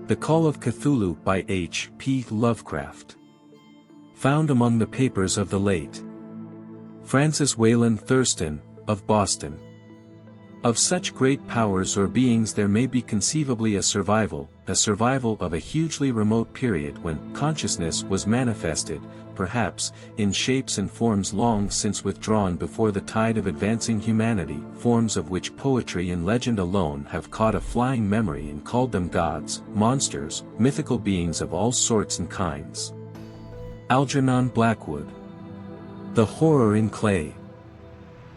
The Call of Cthulhu by H. P. Lovecraft. Found among the papers of the late Francis Wayland Thurston, of Boston. Of such great powers or beings there may be conceivably a survival of a hugely remote period when consciousness was manifested, perhaps, in shapes and forms long since withdrawn before the tide of advancing humanity, forms of which poetry and legend alone have caught a flying memory and called them gods, monsters, mythical beings of all sorts and kinds. Algernon Blackwood. The Horror in Clay.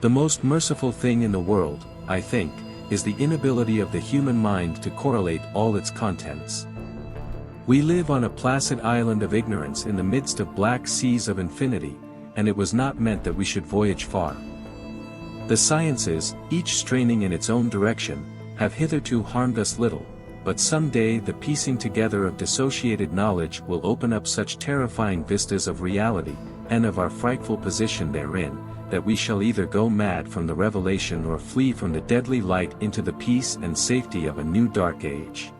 The most merciful thing in the world, I think, is the inability of the human mind to correlate all its contents. We live on a placid island of ignorance in the midst of black seas of infinity, and it was not meant that we should voyage far. The sciences, each straining in its own direction, have hitherto harmed us little, but some day the piecing together of dissociated knowledge will open up such terrifying vistas of reality, and of our frightful position therein, that we shall either go mad from the revelation or flee from the deadly light into the peace and safety of a new dark age.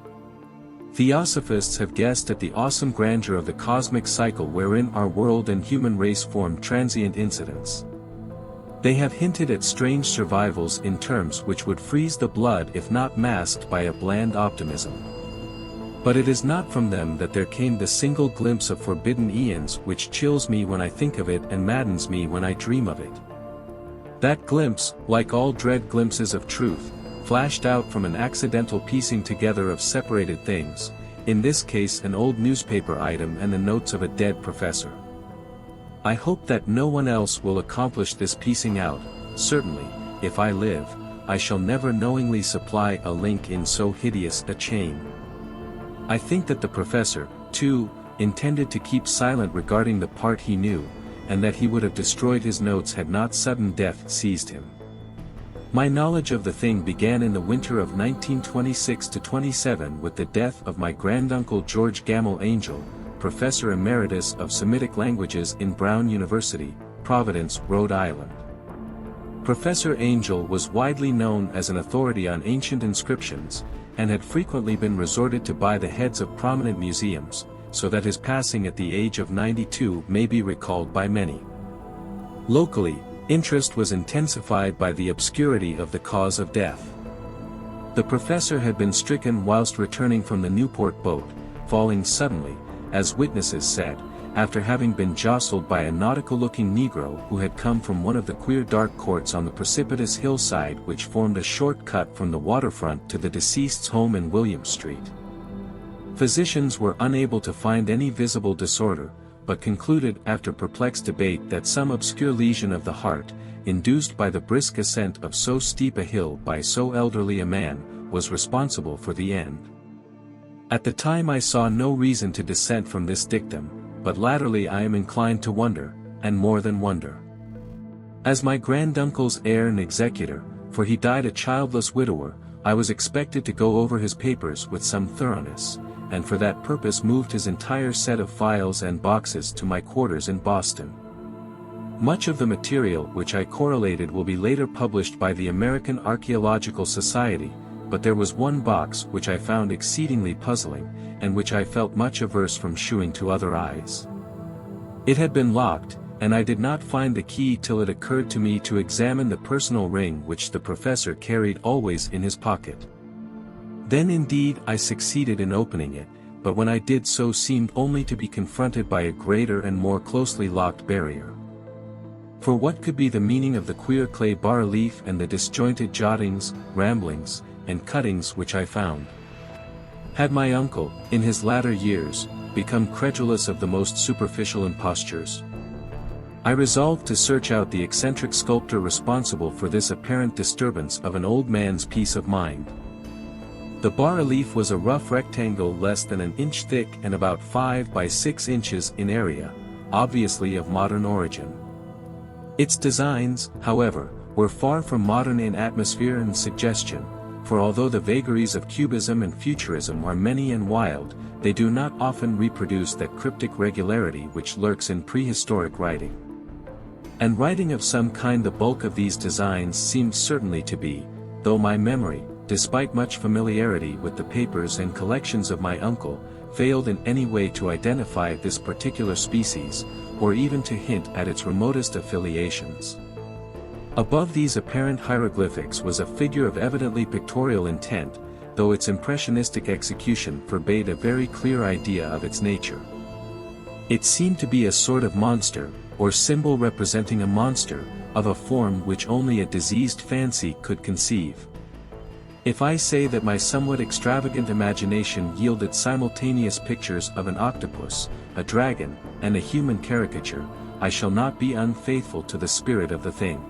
Theosophists have guessed at the awesome grandeur of the cosmic cycle wherein our world and human race form transient incidents. They have hinted at strange survivals in terms which would freeze the blood if not masked by a bland optimism. But it is not from them that there came the single glimpse of forbidden eons which chills me when I think of it and maddens me when I dream of it. That glimpse, like all dread glimpses of truth, flashed out from an accidental piecing together of separated things, in this case an old newspaper item and the notes of a dead professor. I hope that no one else will accomplish this piecing out. Certainly, if I live, I shall never knowingly supply a link in so hideous a chain. I think that the professor, too, intended to keep silent regarding the part he knew, and that he would have destroyed his notes had not sudden death seized him. My knowledge of the thing began in the winter of 1926-27 with the death of my granduncle George Gamble Angel, Professor Emeritus of Semitic Languages in Brown University, Providence, Rhode Island. Professor Angel was widely known as an authority on ancient inscriptions, and had frequently been resorted to by the heads of prominent museums, so that his passing at the age of 92 may be recalled by many. Locally, interest was intensified by the obscurity of the cause of death. The professor had been stricken whilst returning from the Newport boat, falling suddenly, as witnesses said, after having been jostled by a nautical-looking Negro who had come from one of the queer dark courts on the precipitous hillside which formed a short cut from the waterfront to the deceased's home in William Street. Physicians were unable to find any visible disorder, but concluded after perplexed debate that some obscure lesion of the heart, induced by the brisk ascent of so steep a hill by so elderly a man, was responsible for the end. At the time I saw no reason to dissent from this dictum, but latterly I am inclined to wonder, and more than wonder. As my granduncle's heir and executor, for he died a childless widower, I was expected to go over his papers with some thoroughness, and for that purpose moved his entire set of files and boxes to my quarters in Boston. Much of the material which I correlated will be later published by the American Archaeological Society, but there was one box which I found exceedingly puzzling, and which I felt much averse from shewing to other eyes. It had been locked, and I did not find the key till it occurred to me to examine the personal ring which the professor carried always in his pocket. Then indeed I succeeded in opening it, but when I did so seemed only to be confronted by a greater and more closely locked barrier. For what could be the meaning of the queer clay bas-relief and the disjointed jottings, ramblings, and cuttings which I found? Had my uncle, in his latter years, become credulous of the most superficial impostures? I resolved to search out the eccentric sculptor responsible for this apparent disturbance of an old man's peace of mind. The bas-relief was a rough rectangle less than an inch thick and about 5 by 6 inches in area, obviously of modern origin. Its designs, however, were far from modern in atmosphere and suggestion, for although the vagaries of Cubism and Futurism are many and wild, they do not often reproduce that cryptic regularity which lurks in prehistoric writing. And writing of some kind the bulk of these designs seemed certainly to be, though my memory, despite much familiarity with the papers and collections of my uncle, failed in any way to identify this particular species, or even to hint at its remotest affiliations. Above these apparent hieroglyphics was a figure of evidently pictorial intent, though its impressionistic execution forbade a very clear idea of its nature. It seemed to be a sort of monster, or symbol representing a monster, of a form which only a diseased fancy could conceive. If I say that my somewhat extravagant imagination yielded simultaneous pictures of an octopus, a dragon, and a human caricature, I shall not be unfaithful to the spirit of the thing.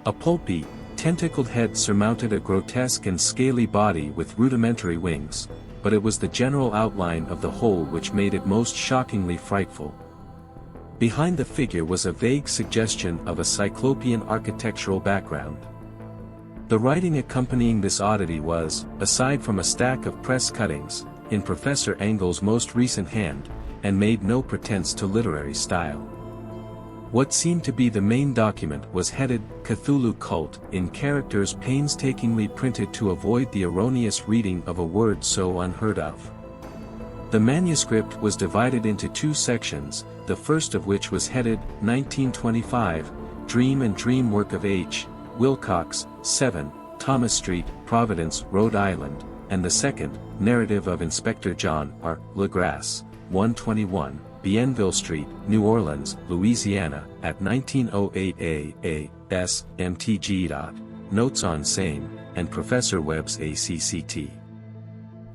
A pulpy, tentacled head surmounted a grotesque and scaly body with rudimentary wings, but it was the general outline of the whole which made it most shockingly frightful. Behind the figure was a vague suggestion of a cyclopean architectural background. The writing accompanying this oddity was, aside from a stack of press cuttings, in Professor Engel's most recent hand, and made no pretense to literary style. What seemed to be the main document was headed, Cthulhu Cult, in characters painstakingly printed to avoid the erroneous reading of a word so unheard of. The manuscript was divided into two sections, the first of which was headed, 1925, Dream and Dream Work of H. Wilcox, 7, Thomas Street, Providence, Rhode Island, and the second, Narrative of Inspector John R. LeGrasse, 121, Bienville Street, New Orleans, Louisiana, at 1908 A.S. MTG. Notes on same, and Professor Webb's ACCT.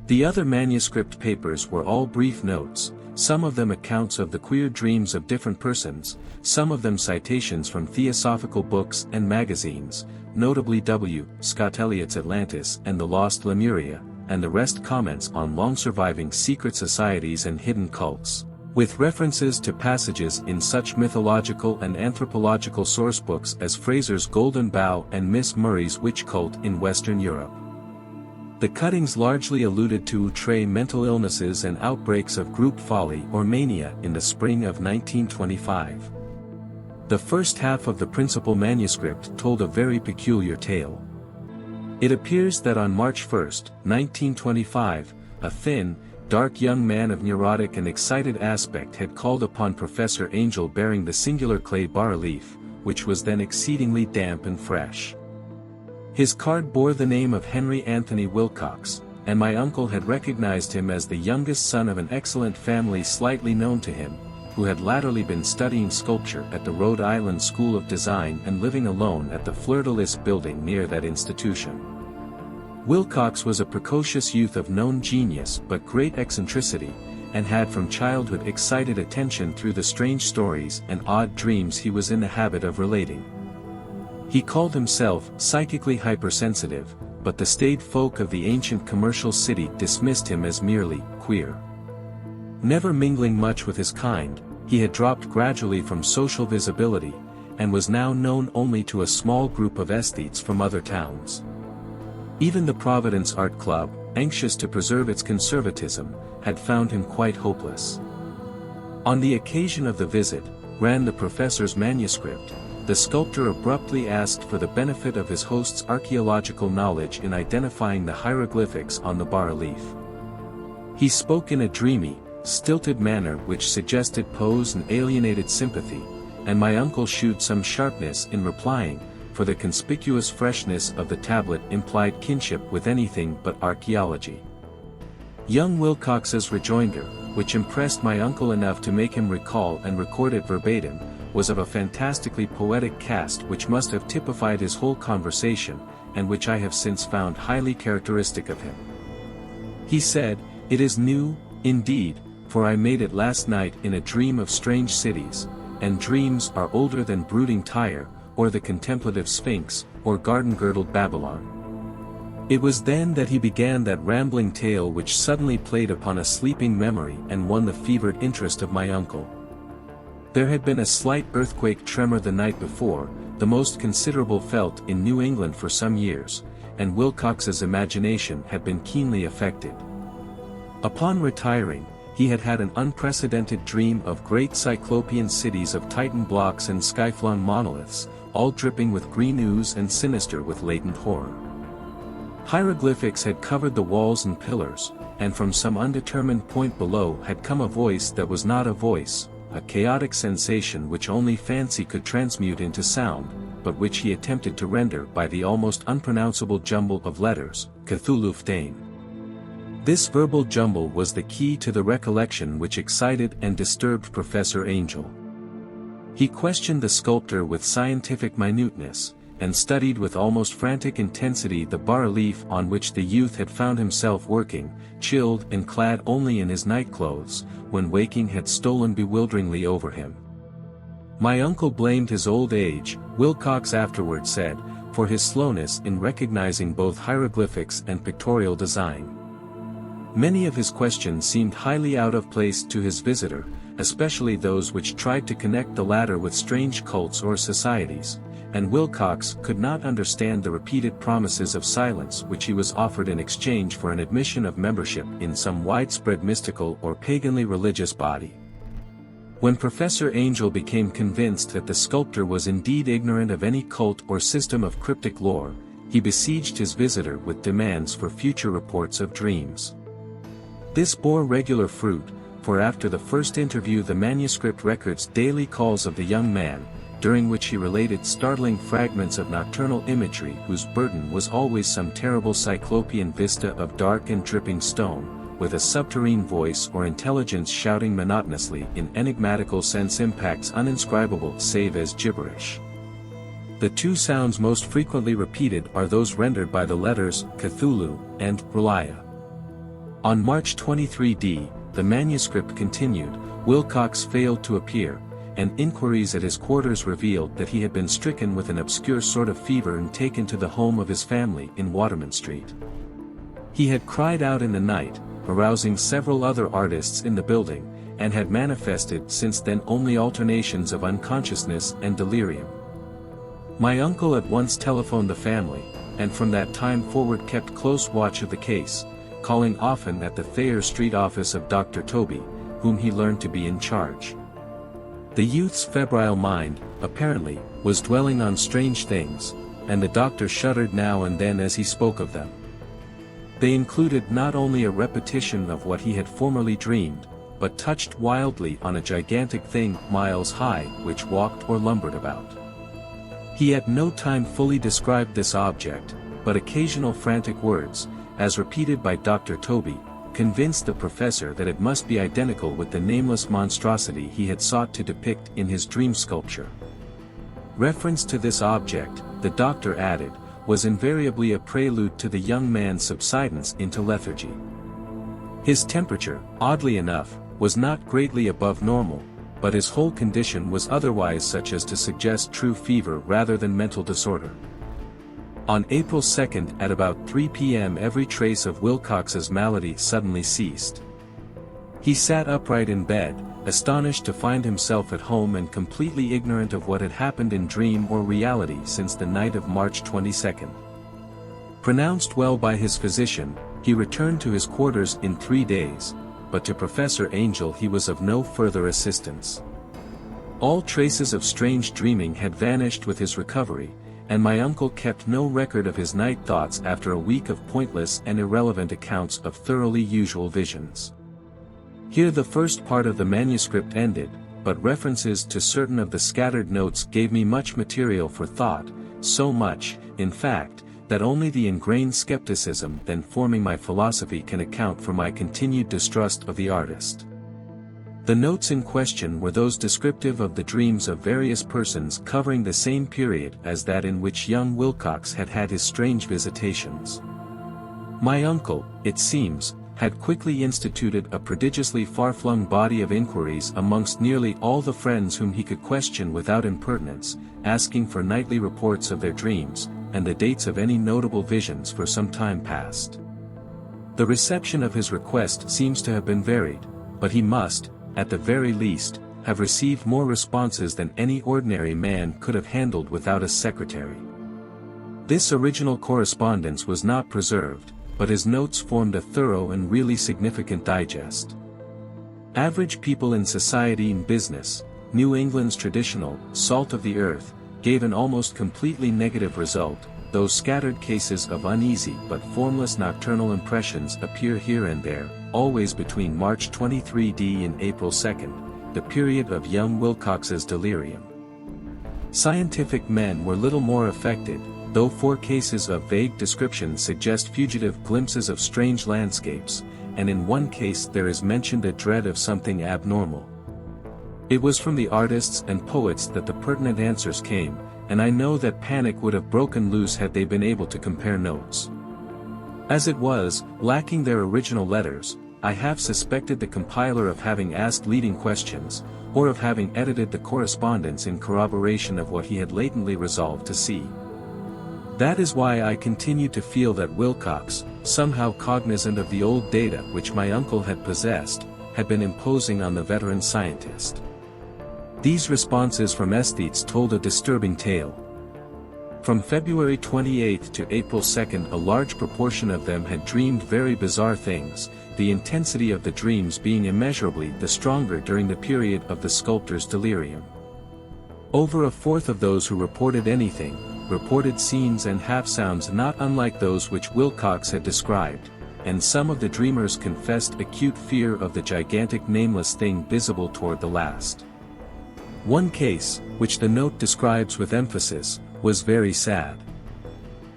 The other manuscript papers were all brief notes, some of them accounts of the queer dreams of different persons, some of them citations from theosophical books and magazines, notably W. Scott Eliot's Atlantis and the Lost Lemuria, and the rest comments on long-surviving secret societies and hidden cults, with references to passages in such mythological and anthropological sourcebooks as Fraser's Golden Bough and Miss Murray's Witch Cult in Western Europe. The cuttings largely alluded to outre mental illnesses and outbreaks of group folly or mania in the spring of 1925. The first half of the principal manuscript told a very peculiar tale. It appears that on March 1, 1925, a thin, dark young man of neurotic and excited aspect had called upon Professor Angel bearing the singular clay bas-relief, which was then exceedingly damp and fresh. His card bore the name of Henry Anthony Wilcox, and my uncle had recognized him as the youngest son of an excellent family slightly known to him, who had latterly been studying sculpture at the Rhode Island School of Design and living alone at the Fleur-de-Lis building near that institution. Wilcox was a precocious youth of known genius but great eccentricity, and had from childhood excited attention through the strange stories and odd dreams he was in the habit of relating. He called himself psychically hypersensitive, but the staid folk of the ancient commercial city dismissed him as merely queer. Never mingling much with his kind, he had dropped gradually from social visibility, and was now known only to a small group of aesthetes from other towns. Even the Providence Art Club, anxious to preserve its conservatism, had found him quite hopeless. On the occasion of the visit, ran the professor's manuscript, the sculptor abruptly asked for the benefit of his host's archaeological knowledge in identifying the hieroglyphics on the bas-relief. He spoke in a dreamy, stilted manner which suggested pose and alienated sympathy, and my uncle shewed some sharpness in replying, for the conspicuous freshness of the tablet implied kinship with anything but archaeology. Young Wilcox's rejoinder, which impressed my uncle enough to make him recall and record it verbatim, was of a fantastically poetic cast which must have typified his whole conversation, and which I have since found highly characteristic of him. He said, "It is new, indeed, for I made it last night in a dream of strange cities, and dreams are older than brooding Tyre, or the contemplative Sphinx, or garden-girdled Babylon." It was then that he began that rambling tale which suddenly played upon a sleeping memory and won the fevered interest of my uncle. There had been a slight earthquake tremor the night before, the most considerable felt in New England for some years, and Wilcox's imagination had been keenly affected. Upon retiring, he had had an unprecedented dream of great cyclopean cities of Titan blocks and sky-flung monoliths, all dripping with green ooze and sinister with latent horror. Hieroglyphics had covered the walls and pillars, and from some undetermined point below had come a voice that was not a voice, a chaotic sensation which only fancy could transmute into sound, but which he attempted to render by the almost unpronounceable jumble of letters, Cthulhu mythos. This verbal jumble was the key to the recollection which excited and disturbed Professor Angel. He questioned the sculptor with scientific minuteness, and studied with almost frantic intensity the bas-relief on which the youth had found himself working, chilled and clad only in his nightclothes, when waking had stolen bewilderingly over him. My uncle blamed his old age, Wilcox afterward said, for his slowness in recognizing both hieroglyphics and pictorial design. Many of his questions seemed highly out of place to his visitor, especially those which tried to connect the latter with strange cults or societies, and Wilcox could not understand the repeated promises of silence which he was offered in exchange for an admission of membership in some widespread mystical or paganly religious body. When Professor Angel became convinced that the sculptor was indeed ignorant of any cult or system of cryptic lore, he besieged his visitor with demands for future reports of dreams. This bore regular fruit, for after the first interview the manuscript records daily calls of the young man, during which he related startling fragments of nocturnal imagery whose burden was always some terrible cyclopean vista of dark and dripping stone, with a subterranean voice or intelligence shouting monotonously in enigmatical sense impacts uninscribable save as gibberish. The two sounds most frequently repeated are those rendered by the letters Cthulhu and Relia. On March 23d, the manuscript continued, Wilcox failed to appear, and inquiries at his quarters revealed that he had been stricken with an obscure sort of fever and taken to the home of his family in Waterman Street. He had cried out in the night, arousing several other artists in the building, and had manifested since then only alternations of unconsciousness and delirium. My uncle at once telephoned the family, and from that time forward kept close watch of the case, calling often at the Thayer Street office of Dr. Toby, whom he learned to be in charge. The youth's febrile mind, apparently, was dwelling on strange things, and the doctor shuddered now and then as he spoke of them. They included not only a repetition of what he had formerly dreamed, but touched wildly on a gigantic thing miles high which walked or lumbered about. He at no time fully described this object, but occasional frantic words, as repeated by Dr. Toby, convinced the professor that it must be identical with the nameless monstrosity he had sought to depict in his dream sculpture. Reference to this object, the doctor added, was invariably a prelude to the young man's subsidence into lethargy. His temperature, oddly enough, was not greatly above normal, but his whole condition was otherwise such as to suggest true fever rather than mental disorder. On April 2nd at about 3 p.m. every trace of Wilcox's malady suddenly ceased. He sat upright in bed, astonished to find himself at home and completely ignorant of what had happened in dream or reality since the night of March 22nd. Pronounced well by his physician, he returned to his quarters in 3 days, but to Professor Angel he was of no further assistance. All traces of strange dreaming had vanished with his recovery, and my uncle kept no record of his night thoughts after a week of pointless and irrelevant accounts of thoroughly usual visions. Here the first part of the manuscript ended, but references to certain of the scattered notes gave me much material for thought, so much, in fact, that only the ingrained skepticism then forming my philosophy can account for my continued distrust of the artist. The notes in question were those descriptive of the dreams of various persons covering the same period as that in which young Wilcox had had his strange visitations. My uncle, it seems, had quickly instituted a prodigiously far-flung body of inquiries amongst nearly all the friends whom he could question without impertinence, asking for nightly reports of their dreams, and the dates of any notable visions for some time past. The reception of his request seems to have been varied, but he must, at the very least, have received more responses than any ordinary man could have handled without a secretary. This original correspondence was not preserved, but his notes formed a thorough and really significant digest. Average people in society and business, New England's traditional salt of the earth, gave an almost completely negative result, though scattered cases of uneasy but formless nocturnal impressions appear here and there, always between March 23d and April 2nd, the period of young Wilcox's delirium. Scientific men were little more affected, though 4 cases of vague description suggest fugitive glimpses of strange landscapes, and in one case there is mentioned a dread of something abnormal. It was from the artists and poets that the pertinent answers came, and I know that panic would have broken loose had they been able to compare notes. As it was, lacking their original letters, I have suspected the compiler of having asked leading questions, or of having edited the correspondence in corroboration of what he had latently resolved to see. That is why I continue to feel that Wilcox, somehow cognizant of the old data which my uncle had possessed, had been imposing on the veteran scientist. These responses from aesthetes told a disturbing tale. From February 28 to April 2, a large proportion of them had dreamed very bizarre things, the intensity of the dreams being immeasurably the stronger during the period of the sculptor's delirium. Over a fourth of those who reported anything, reported scenes and half-sounds not unlike those which Wilcox had described, and some of the dreamers confessed acute fear of the gigantic nameless thing visible toward the last. One case, which the note describes with emphasis, was very sad.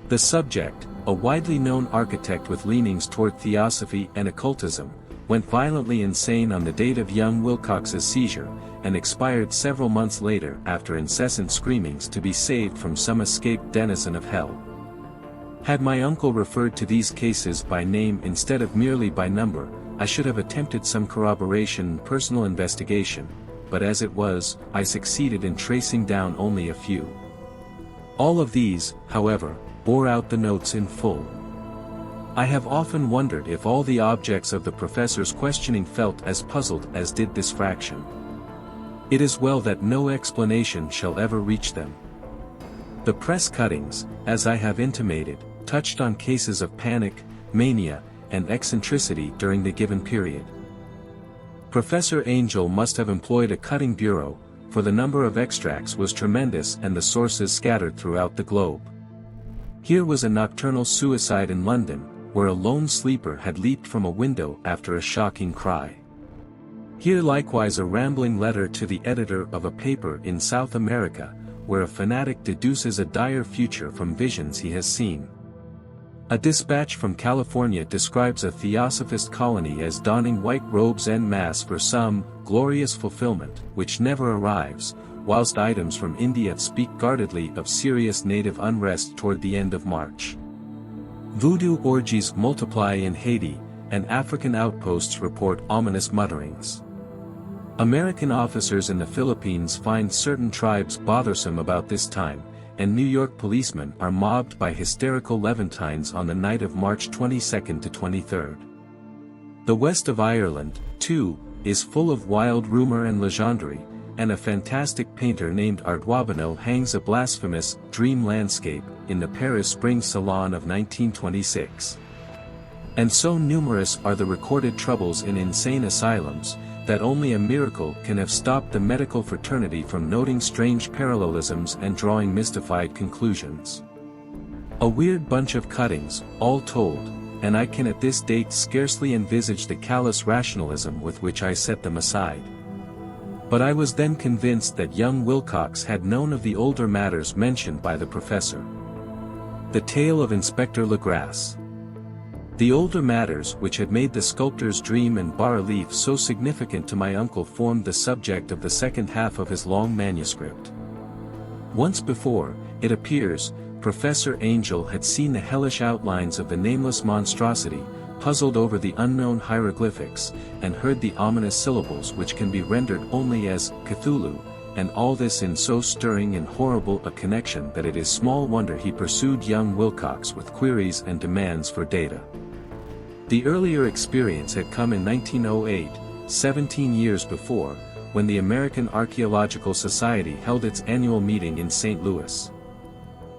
The subject, a widely known architect with leanings toward theosophy and occultism, went violently insane on the date of young Wilcox's seizure, and expired several months later after incessant screamings to be saved from some escaped denizen of hell. Had my uncle referred to these cases by name instead of merely by number, I should have attempted some corroboration and personal investigation, but as it was, I succeeded in tracing down only a few. All of these, however, bore out the notes in full. I have often wondered if all the objects of the professor's questioning felt as puzzled as did this fraction. It is well that no explanation shall ever reach them. The press cuttings, as I have intimated, touched on cases of panic, mania, and eccentricity during the given period. Professor Angel must have employed a cutting bureau, for the number of extracts was tremendous and the sources scattered throughout the globe. Here was a nocturnal suicide in London, where a lone sleeper had leaped from a window after a shocking cry. Here likewise a rambling letter to the editor of a paper in South America, where a fanatic deduces a dire future from visions he has seen. A dispatch from California describes a theosophist colony as donning white robes en masse for some glorious fulfillment, which never arrives, whilst items from India speak guardedly of serious native unrest toward the end of March. Voodoo orgies multiply in Haiti, and African outposts report ominous mutterings. American officers in the Philippines find certain tribes bothersome about this time, and New York policemen are mobbed by hysterical Levantines on the night of March 22 to 23. The west of Ireland, too, is full of wild rumor and legendary, and a fantastic painter named Arduabano hangs a blasphemous dream landscape in the Paris Spring Salon of 1926. And so numerous are the recorded troubles in insane asylums, that only a miracle can have stopped the medical fraternity from noting strange parallelisms and drawing mystified conclusions. A weird bunch of cuttings, all told, and I can at this date scarcely envisage the callous rationalism with which I set them aside. But I was then convinced that young Wilcox had known of the older matters mentioned by the professor. The tale of Inspector Legrasse. The older matters which had made the sculptor's dream and bas-relief so significant to my uncle formed the subject of the second half of his long manuscript. Once before, it appears, Professor Angel had seen the hellish outlines of the nameless monstrosity, puzzled over the unknown hieroglyphics, and heard the ominous syllables which can be rendered only as Cthulhu, and all this in so stirring and horrible a connection that it is small wonder he pursued young Wilcox with queries and demands for data. The earlier experience had come in 1908, 17 years before, when the American Archaeological Society held its annual meeting in St. Louis.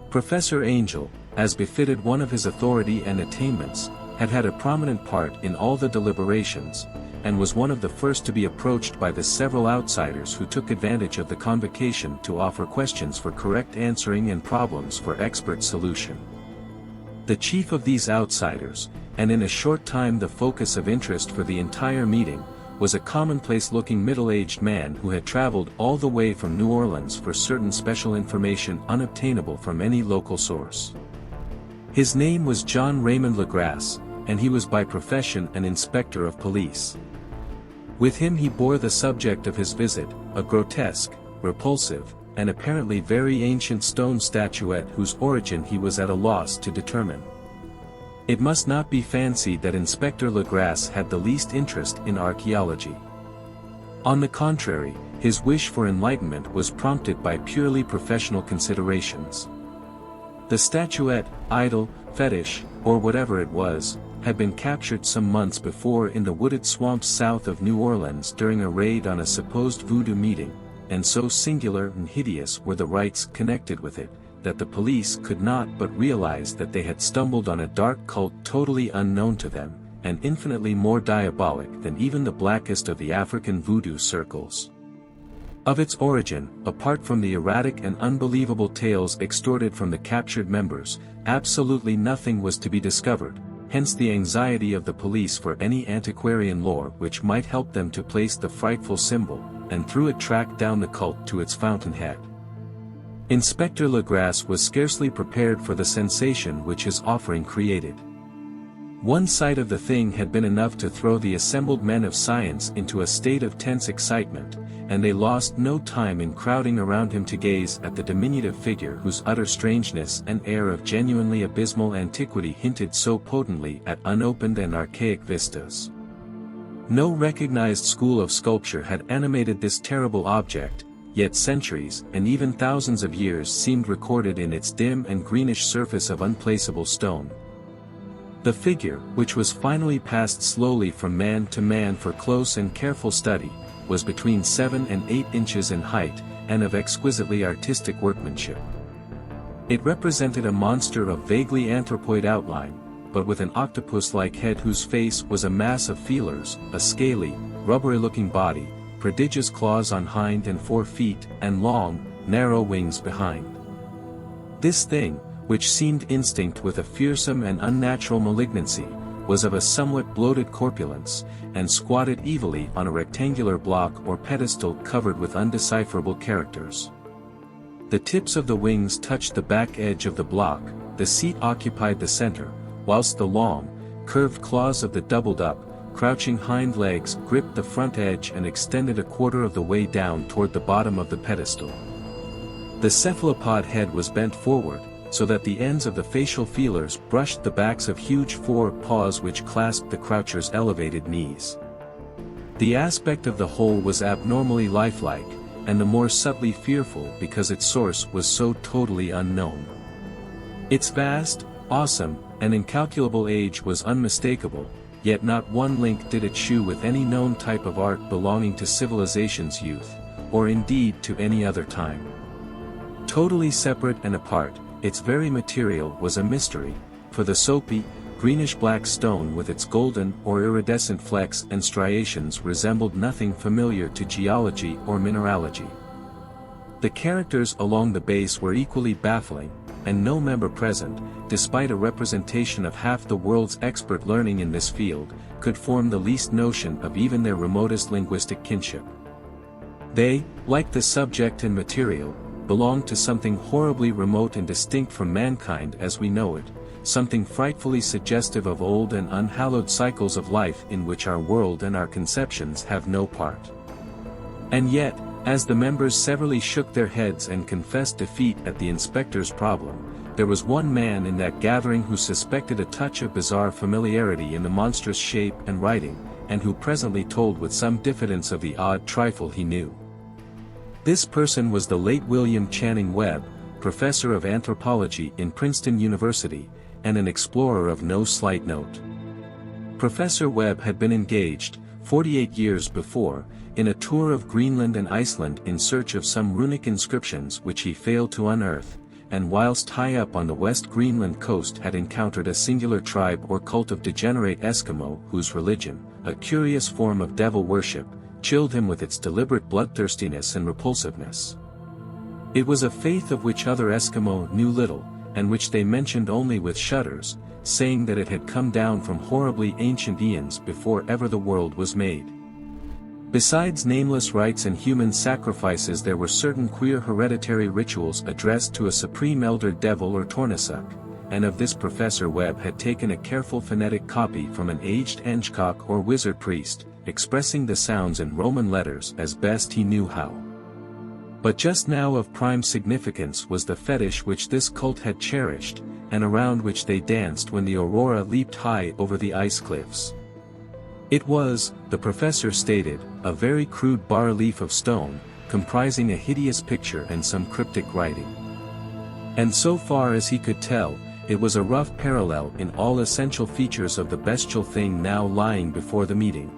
Professor Angel, as befitted one of his authority and attainments, had had a prominent part in all the deliberations, and was one of the first to be approached by the several outsiders who took advantage of the convocation to offer questions for correct answering and problems for expert solution. The chief of these outsiders, and in a short time the focus of interest for the entire meeting, was a commonplace-looking middle-aged man who had traveled all the way from New Orleans for certain special information unobtainable from any local source. His name was John Raymond Legrasse, and he was by profession an inspector of police. With him he bore the subject of his visit, a grotesque, repulsive, and apparently very ancient stone statuette whose origin he was at a loss to determine. It must not be fancied that Inspector Legrasse had the least interest in archaeology. On the contrary, his wish for enlightenment was prompted by purely professional considerations. The statuette, idol, fetish, or whatever it was, had been captured some months before in the wooded swamps south of New Orleans during a raid on a supposed voodoo meeting, and so singular and hideous were the rites connected with it, that the police could not but realize that they had stumbled on a dark cult totally unknown to them, and infinitely more diabolic than even the blackest of the African voodoo circles. Of its origin, apart from the erratic and unbelievable tales extorted from the captured members, absolutely nothing was to be discovered, hence the anxiety of the police for any antiquarian lore which might help them to place the frightful symbol, and through it track down the cult to its fountainhead. Inspector Legrasse was scarcely prepared for the sensation which his offering created. One sight of the thing had been enough to throw the assembled men of science into a state of tense excitement, and they lost no time in crowding around him to gaze at the diminutive figure whose utter strangeness and air of genuinely abysmal antiquity hinted so potently at unopened and archaic vistas. No recognized school of sculpture had animated this terrible object, yet centuries and even thousands of years seemed recorded in its dim and greenish surface of unplaceable stone. The figure, which was finally passed slowly from man to man for close and careful study, was between 7 and 8 inches in height, and of exquisitely artistic workmanship. It represented a monster of vaguely anthropoid outline, but with an octopus-like head whose face was a mass of feelers, a scaly, rubbery-looking body, prodigious claws on hind and fore feet, and long, narrow wings behind. This thing, which seemed instinct with a fearsome and unnatural malignancy, was of a somewhat bloated corpulence, and squatted evilly on a rectangular block or pedestal covered with undecipherable characters. The tips of the wings touched the back edge of the block, the seat occupied the center, whilst the long, curved claws of the doubled-up, crouching hind legs gripped the front edge and extended a quarter of the way down toward the bottom of the pedestal. The cephalopod head was bent forward, so that the ends of the facial feelers brushed the backs of huge fore-paws which clasped the croucher's elevated knees. The aspect of the whole was abnormally lifelike, and the more subtly fearful because its source was so totally unknown. Its vast, awesome, and incalculable age was unmistakable, yet not one link did it shew with any known type of art belonging to civilization's youth, or indeed to any other time. Totally separate and apart, its very material was a mystery, for the soapy, greenish-black stone with its golden or iridescent flecks and striations resembled nothing familiar to geology or mineralogy. The characters along the base were equally baffling, and no member present, despite a representation of half the world's expert learning in this field, could form the least notion of even their remotest linguistic kinship. They, like the subject and material, belonged to something horribly remote and distinct from mankind as we know it, something frightfully suggestive of old and unhallowed cycles of life in which our world and our conceptions have no part. And yet, as the members severally shook their heads and confessed defeat at the inspector's problem, there was one man in that gathering who suspected a touch of bizarre familiarity in the monstrous shape and writing, and who presently told with some diffidence of the odd trifle he knew. This person was the late William Channing Webb, professor of anthropology in Princeton University, and an explorer of no slight note. Professor Webb had been engaged, 48 years before, in a tour of Greenland and Iceland in search of some runic inscriptions which he failed to unearth, and whilst high up on the West Greenland coast had encountered a singular tribe or cult of degenerate Eskimo whose religion, a curious form of devil worship, chilled him with its deliberate bloodthirstiness and repulsiveness. It was a faith of which other Eskimo knew little, and which they mentioned only with shudders, saying that it had come down from horribly ancient eons before ever the world was made. Besides nameless rites and human sacrifices, there were certain queer hereditary rituals addressed to a supreme elder devil or Tornasuk, and of this Professor Webb had taken a careful phonetic copy from an aged Engcock or wizard priest, expressing the sounds in Roman letters as best he knew how. But just now of prime significance was the fetish which this cult had cherished, and around which they danced when the aurora leaped high over the ice cliffs. It was, the professor stated, a very crude bas-relief of stone, comprising a hideous picture and some cryptic writing. And so far as he could tell, it was a rough parallel in all essential features of the bestial thing now lying before the meeting.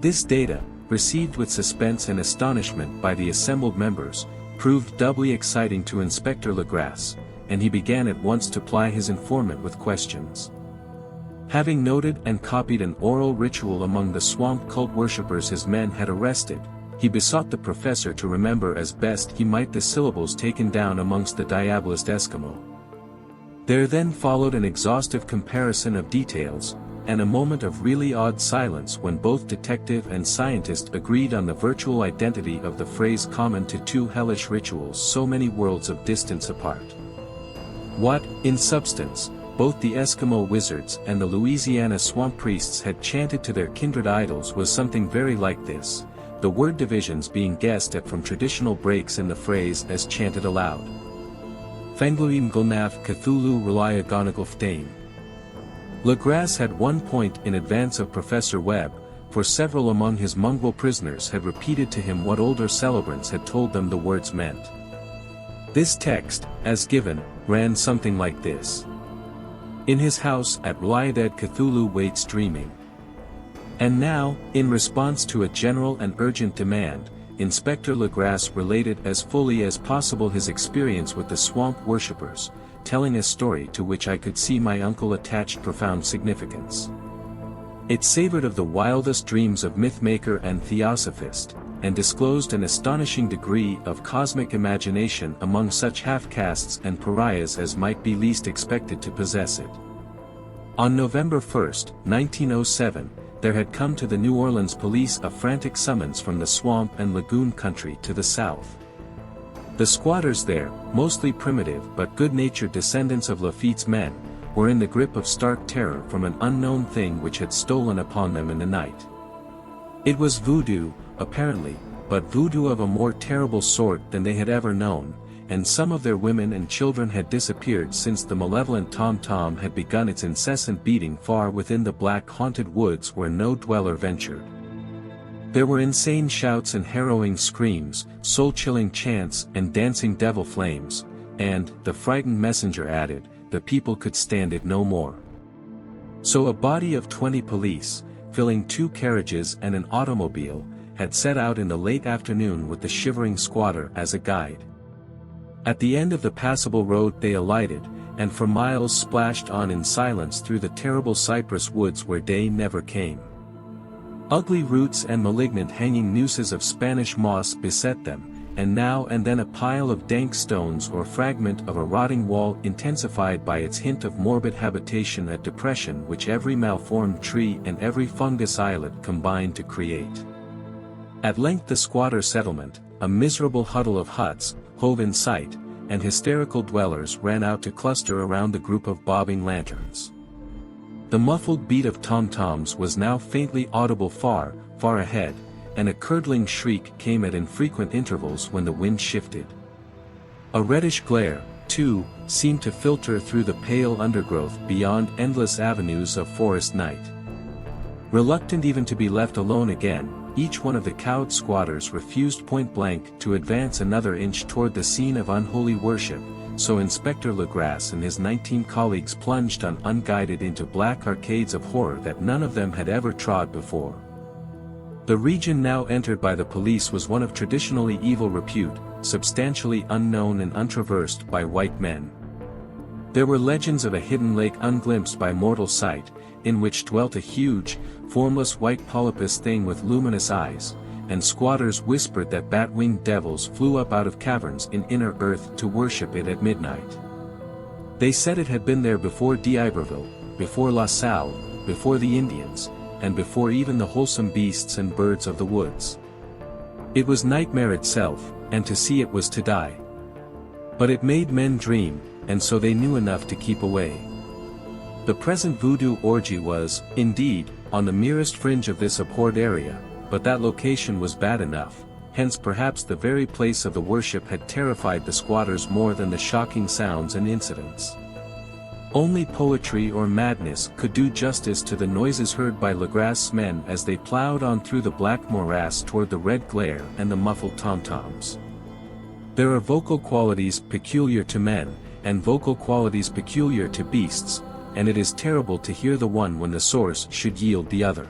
This data, received with suspense and astonishment by the assembled members, proved doubly exciting to Inspector Legrasse, and he began at once to ply his informant with questions. Having noted and copied an oral ritual among the swamp cult worshippers his men had arrested, he besought the professor to remember as best he might the syllables taken down amongst the Diabolist Eskimo. There then followed an exhaustive comparison of details, and a moment of really odd silence when both detective and scientist agreed on the virtual identity of the phrase common to two hellish rituals so many worlds of distance apart. What, in substance, both the Eskimo wizards and the Louisiana swamp priests had chanted to their kindred idols was something very like this, the word divisions being guessed at from traditional breaks in the phrase as chanted aloud. Fangluim Gulnath Cthulhu Relaya Gonagulftain. Legrasse had 1 point in advance of Professor Webb, for several among his mongrel prisoners had repeated to him what older celebrants had told them the words meant. This text, as given, ran something like this. In his house at Rliaded Cthulhu waits dreaming. And now, in response to a general and urgent demand, Inspector Legrasse related as fully as possible his experience with the swamp worshippers, telling a story to which I could see my uncle attached profound significance. It savored of the wildest dreams of mythmaker and theosophist, and disclosed an astonishing degree of cosmic imagination among such half-castes and pariahs as might be least expected to possess it. On November 1, 1907, there had come to the New Orleans police a frantic summons from the swamp and lagoon country to the south. The squatters there, mostly primitive but good-natured descendants of Lafitte's men, were in the grip of stark terror from an unknown thing which had stolen upon them in the night. It was voodoo, apparently, but voodoo of a more terrible sort than they had ever known, and some of their women and children had disappeared since the malevolent tom-tom had begun its incessant beating far within the black haunted woods where no dweller ventured. There were insane shouts and harrowing screams, soul-chilling chants and dancing devil flames, and, the frightened messenger added, the people could stand it no more. So a body of 20 police, filling 2 carriages and an automobile, had set out in the late afternoon with the shivering squatter as a guide. At the end of the passable road they alighted, and for miles splashed on in silence through the terrible cypress woods where day never came. Ugly roots and malignant hanging nooses of Spanish moss beset them, and now and then a pile of dank stones or fragment of a rotting wall intensified by its hint of morbid habitation, a depression which every malformed tree and every fungus islet combined to create. At length the squatter settlement, a miserable huddle of huts, hove in sight, and hysterical dwellers ran out to cluster around the group of bobbing lanterns. The muffled beat of tom-toms was now faintly audible far, far ahead, and a curdling shriek came at infrequent intervals when the wind shifted. A reddish glare, too, seemed to filter through the pale undergrowth beyond endless avenues of forest night. Reluctant even to be left alone again, each one of the cowed squatters refused point-blank to advance another inch toward the scene of unholy worship, so Inspector Legrasse and his 19 colleagues plunged on unguided into black arcades of horror that none of them had ever trod before. The region now entered by the police was one of traditionally evil repute, substantially unknown and untraversed by white men. There were legends of a hidden lake unglimpsed by mortal sight, in which dwelt a huge, formless white polypus thing with luminous eyes, and squatters whispered that bat-winged devils flew up out of caverns in inner earth to worship it at midnight. They said it had been there before d'Iberville, before La Salle, before the Indians, and before even the wholesome beasts and birds of the woods. It was nightmare itself, and to see it was to die. But it made men dream, and so they knew enough to keep away. The present voodoo orgy was, indeed, on the merest fringe of this abhorred area, but that location was bad enough, hence perhaps the very place of the worship had terrified the squatters more than the shocking sounds and incidents. Only poetry or madness could do justice to the noises heard by Legras's men as they plowed on through the black morass toward the red glare and the muffled tom-toms. There are vocal qualities peculiar to men, and vocal qualities peculiar to beasts, and it is terrible to hear the one when the source should yield the other.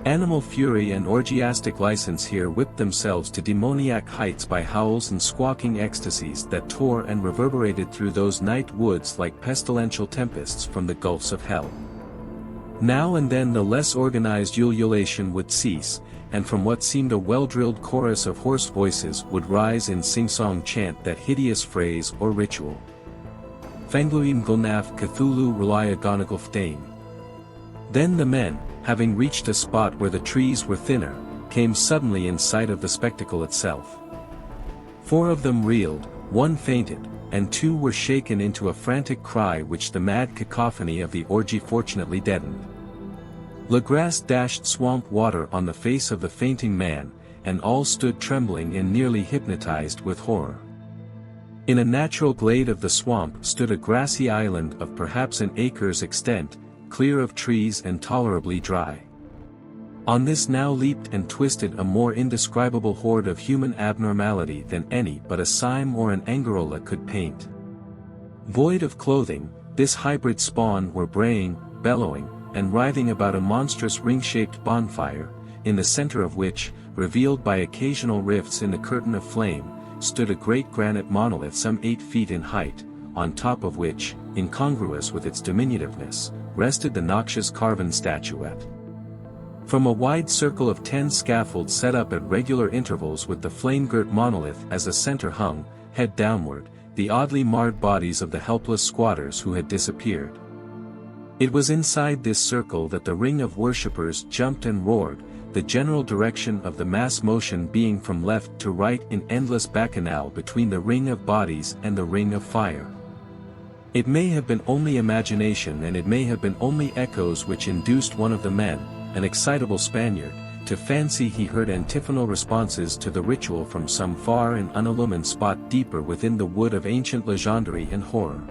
Animal fury and orgiastic license here whipped themselves to demoniac heights by howls and squawking ecstasies that tore and reverberated through those night woods like pestilential tempests from the gulfs of hell. Now and then the less organized ululation would cease, and from what seemed a well-drilled chorus of hoarse voices would rise in sing-song chant that hideous phrase or ritual. Fangluim Gulnaf Cthulhu Relaya Gonagulftain. Then the men, having reached a spot where the trees were thinner, came suddenly in sight of the spectacle itself. 4 of them reeled, 1 fainted, and 2 were shaken into a frantic cry which the mad cacophony of the orgy fortunately deadened. Legras dashed swamp water on the face of the fainting man, and all stood trembling and nearly hypnotized with horror. In a natural glade of the swamp stood a grassy island of perhaps an acre's extent, clear of trees and tolerably dry. On this now leaped and twisted a more indescribable horde of human abnormality than any but a Sime or an Angarola could paint. Void of clothing, this hybrid spawn were braying, bellowing, and writhing about a monstrous ring-shaped bonfire, in the center of which, revealed by occasional rifts in the curtain of flame, stood a great granite monolith some 8 feet in height, on top of which, incongruous with its diminutiveness, rested the noxious carven statuette. From a wide circle of 10 scaffolds set up at regular intervals with the flame-girt monolith as a center hung, head downward, the oddly marred bodies of the helpless squatters who had disappeared. It was inside this circle that the ring of worshippers jumped and roared, the general direction of the mass motion being from left to right in endless bacchanal between the ring of bodies and the ring of fire. It may have been only imagination, and it may have been only echoes which induced one of the men, an excitable Spaniard, to fancy he heard antiphonal responses to the ritual from some far and unillumined spot deeper within the wood of ancient legendary and horror.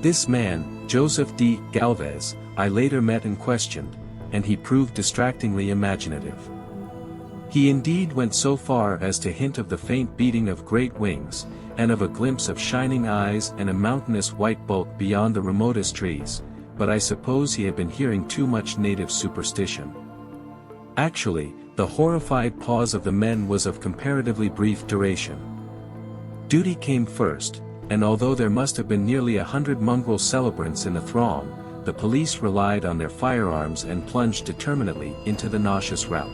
This man, Joseph D. Galvez, I later met and questioned, and he proved distractingly imaginative. He indeed went so far as to hint of the faint beating of great wings, and of a glimpse of shining eyes and a mountainous white bulk beyond the remotest trees, but I suppose he had been hearing too much native superstition. Actually, the horrified pause of the men was of comparatively brief duration. Duty came first, and although there must have been nearly 100 mongrel celebrants in the throng, the police relied on their firearms and plunged determinedly into the nauseous rout.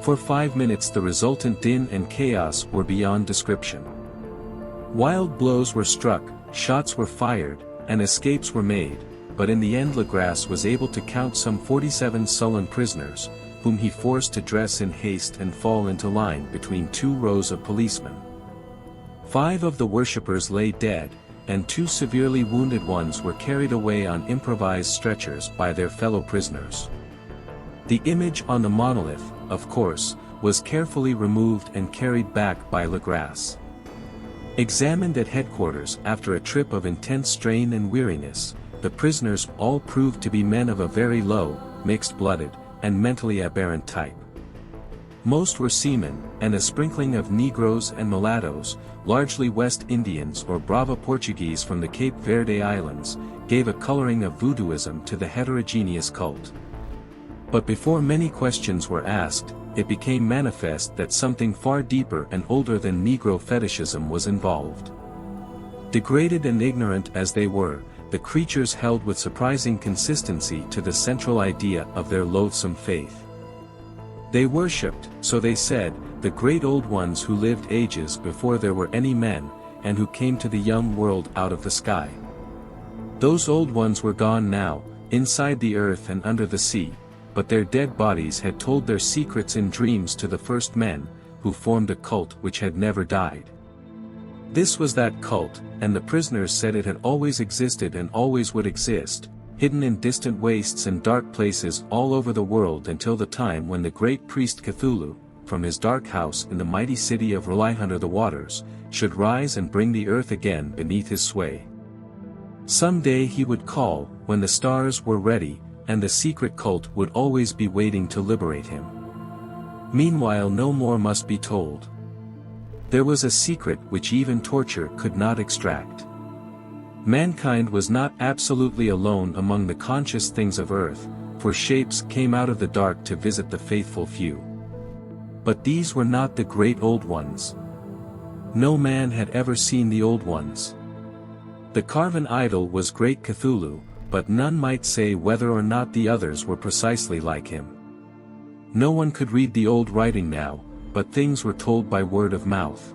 For 5 minutes the resultant din and chaos were beyond description. Wild blows were struck, shots were fired, and escapes were made, but in the end Legras was able to count some 47 sullen prisoners, whom he forced to dress in haste and fall into line between 2 rows of policemen. 5 of the worshippers lay dead, and 2 severely wounded ones were carried away on improvised stretchers by their fellow prisoners. The image on the monolith, of course, was carefully removed and carried back by Legras. Examined at headquarters after a trip of intense strain and weariness, the prisoners all proved to be men of a very low, mixed-blooded, and mentally aberrant type. Most were seamen, and a sprinkling of Negroes and mulattoes, largely West Indians or Brava Portuguese from the Cape Verde Islands, gave a coloring of voodooism to the heterogeneous cult. But before many questions were asked, it became manifest that something far deeper and older than Negro fetishism was involved. Degraded and ignorant as they were, the creatures held with surprising consistency to the central idea of their loathsome faith. They worshipped, so they said, the great old ones who lived ages before there were any men, and who came to the young world out of the sky. Those old ones were gone now, inside the earth and under the sea, but their dead bodies had told their secrets in dreams to the first men, who formed a cult which had never died. This was that cult, and the prisoners said it had always existed and always would exist, hidden in distant wastes and dark places all over the world until the time when the great priest Cthulhu, from his dark house in the mighty city of R'lyeh under the waters, should rise and bring the earth again beneath his sway. Some day he would call, when the stars were ready, and the secret cult would always be waiting to liberate him. Meanwhile no more must be told. There was a secret which even torture could not extract. Mankind was not absolutely alone among the conscious things of earth, for shapes came out of the dark to visit the faithful few. But these were not the great old ones. No man had ever seen the old ones. The carven idol was great Cthulhu, but none might say whether or not the others were precisely like him. No one could read the old writing now, but things were told by word of mouth.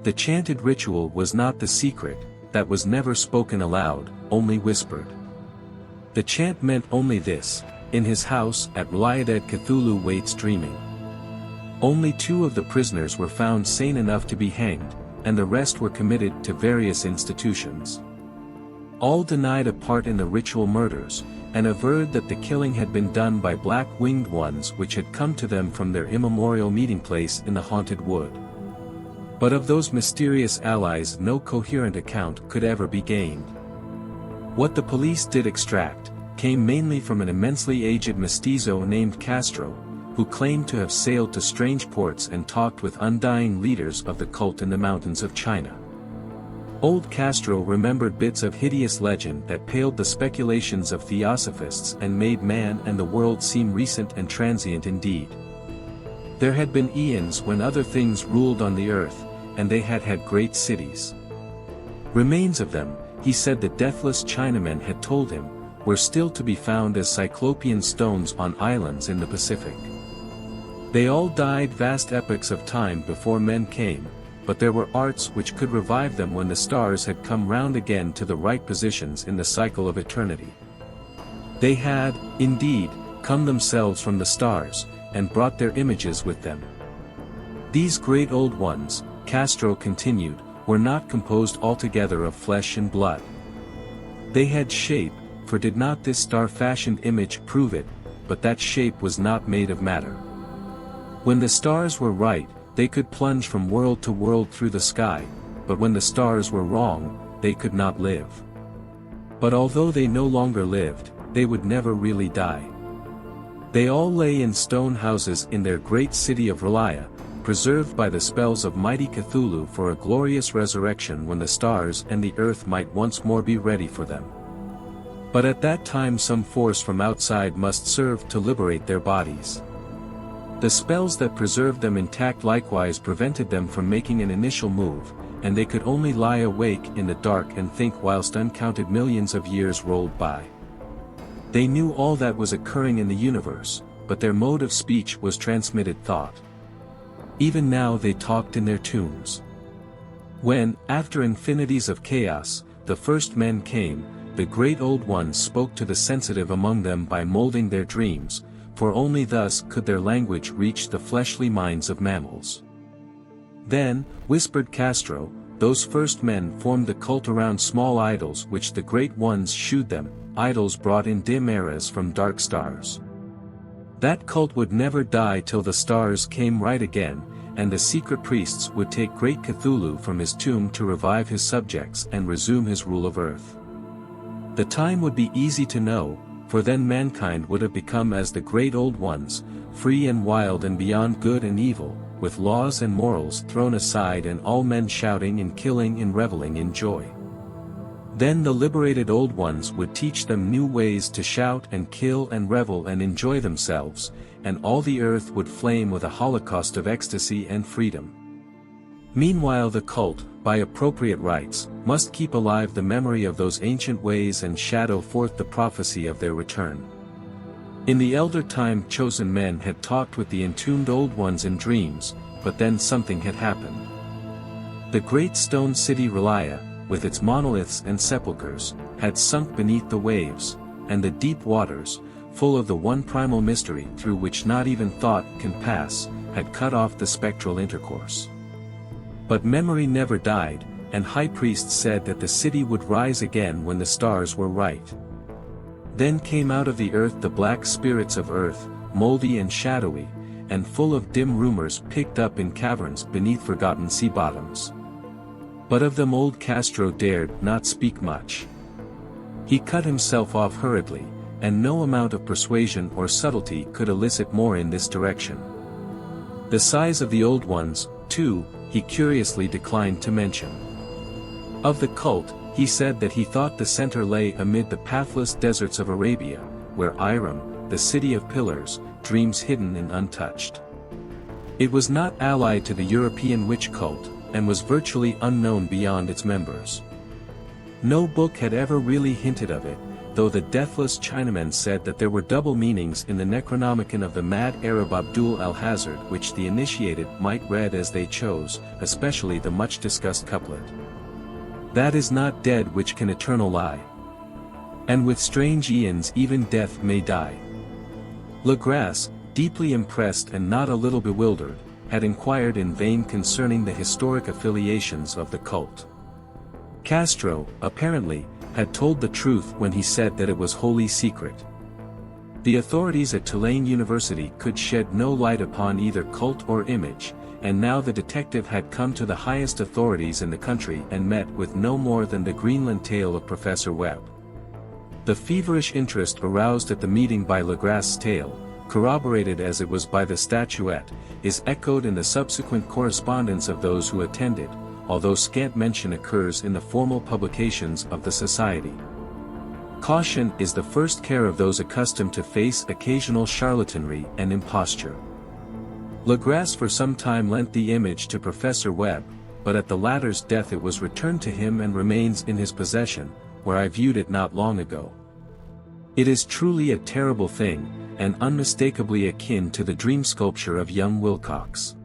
The chanted ritual was not the secret, that was never spoken aloud, only whispered. The chant meant only this: in his house at R'lyeh Cthulhu waits dreaming. Only 2 of the prisoners were found sane enough to be hanged, and the rest were committed to various institutions. All denied a part in the ritual murders, and averred that the killing had been done by black-winged ones which had come to them from their immemorial meeting place in the haunted wood. But of those mysterious allies no coherent account could ever be gained. What the police did extract, came mainly from an immensely aged mestizo named Castro, who claimed to have sailed to strange ports and talked with undying leaders of the cult in the mountains of China. Old Castro remembered bits of hideous legend that paled the speculations of theosophists and made man and the world seem recent and transient indeed. There had been eons when other things ruled on the earth, and they had had great cities. Remains of them, he said the deathless Chinamen had told him, were still to be found as cyclopean stones on islands in the Pacific. They all died vast epochs of time before men came, but there were arts which could revive them when the stars had come round again to the right positions in the cycle of eternity. They had, indeed, come themselves from the stars, and brought their images with them. These great old ones, Castro continued, were not composed altogether of flesh and blood. They had shape, for did not this star-fashioned image prove it, but that shape was not made of matter. When the stars were right, they could plunge from world to world through the sky, but when the stars were wrong, they could not live. But although they no longer lived, they would never really die. They all lay in stone houses in their great city of R'lyeh, preserved by the spells of mighty Cthulhu for a glorious resurrection when the stars and the earth might once more be ready for them. But at that time some force from outside must serve to liberate their bodies. The spells that preserved them intact likewise prevented them from making an initial move, and they could only lie awake in the dark and think whilst uncounted millions of years rolled by. They knew all that was occurring in the universe, but their mode of speech was transmitted thought. Even now they talked in their tombs. When, after infinities of chaos, the first men came, the great old ones spoke to the sensitive among them by molding their dreams, for only thus could their language reach the fleshly minds of mammals. Then, whispered Castro, those first men formed the cult around small idols which the great ones shewed them, idols brought in dim eras from dark stars. That cult would never die till the stars came right again, and the secret priests would take great Cthulhu from his tomb to revive his subjects and resume his rule of earth. The time would be easy to know, for then mankind would have become as the great old ones, free and wild and beyond good and evil, with laws and morals thrown aside and all men shouting and killing and reveling in joy. Then the liberated old ones would teach them new ways to shout and kill and revel and enjoy themselves, and all the earth would flame with a holocaust of ecstasy and freedom. Meanwhile the cult, by appropriate rites, must keep alive the memory of those ancient ways and shadow forth the prophecy of their return. In the elder time chosen men had talked with the entombed old ones in dreams, but then something had happened. The great stone city Relia, with its monoliths and sepulchres, had sunk beneath the waves, and the deep waters, full of the one primal mystery through which not even thought can pass, had cut off the spectral intercourse. But memory never died, and high priests said that the city would rise again when the stars were right. Then came out of the earth the black spirits of earth, moldy and shadowy, and full of dim rumors picked up in caverns beneath forgotten sea bottoms. But of them old Castro dared not speak much. He cut himself off hurriedly, and no amount of persuasion or subtlety could elicit more in this direction. The size of the old ones, too, he curiously declined to mention. Of the cult, he said that he thought the center lay amid the pathless deserts of Arabia, where Iram, the city of pillars, dreams hidden and untouched. It was not allied to the European witch cult, and was virtually unknown beyond its members. No book had ever really hinted of it, though the deathless Chinamen said that there were double meanings in the Necronomicon of the mad Arab Abdul al-Hazard which the initiated might read as they chose, especially the much-discussed couplet. That is not dead which can eternal lie. And with strange aeons even death may die. Legras, deeply impressed and not a little bewildered, had inquired in vain concerning the historic affiliations of the cult. Castro, apparently, had told the truth when he said that it was wholly secret. The authorities at Tulane University could shed no light upon either cult or image, and now the detective had come to the highest authorities in the country and met with no more than the Greenland tale of Professor Webb. The feverish interest aroused at the meeting by Legras' tale, corroborated as it was by the statuette, is echoed in the subsequent correspondence of those who attended, although scant mention occurs in the formal publications of the Society. Caution is the first care of those accustomed to face occasional charlatanry and imposture. Legras for some time lent the image to Professor Webb, but at the latter's death it was returned to him and remains in his possession, where I viewed it not long ago. It is truly a terrible thing, and unmistakably akin to the dream sculpture of young Wilcox.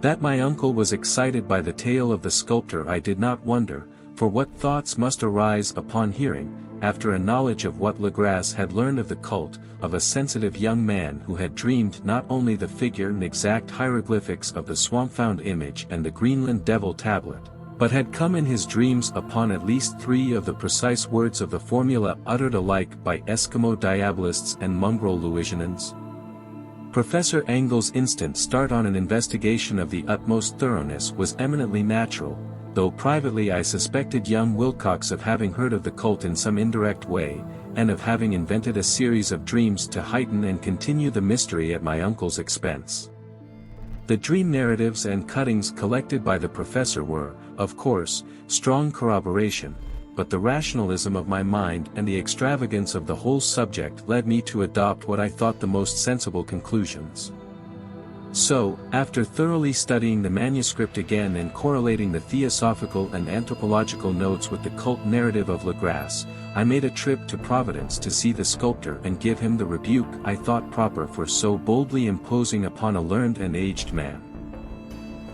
That my uncle was excited by the tale of the sculptor I did not wonder, for what thoughts must arise upon hearing, after a knowledge of what Legras had learned of the cult, of a sensitive young man who had dreamed not only the figure and exact hieroglyphics of the swamp-found image and the Greenland devil tablet, but had come in his dreams upon at least 3 of the precise words of the formula uttered alike by Eskimo diabolists and mongrel Louisianans. Professor Engel's instant start on an investigation of the utmost thoroughness was eminently natural, though privately I suspected young Wilcox of having heard of the cult in some indirect way, and of having invented a series of dreams to heighten and continue the mystery at my uncle's expense. The dream narratives and cuttings collected by the professor were, of course, strong corroboration, but the rationalism of my mind and the extravagance of the whole subject led me to adopt what I thought the most sensible conclusions. So, after thoroughly studying the manuscript again and correlating the theosophical and anthropological notes with the cult narrative of Legras, I made a trip to Providence to see the sculptor and give him the rebuke I thought proper for so boldly imposing upon a learned and aged man.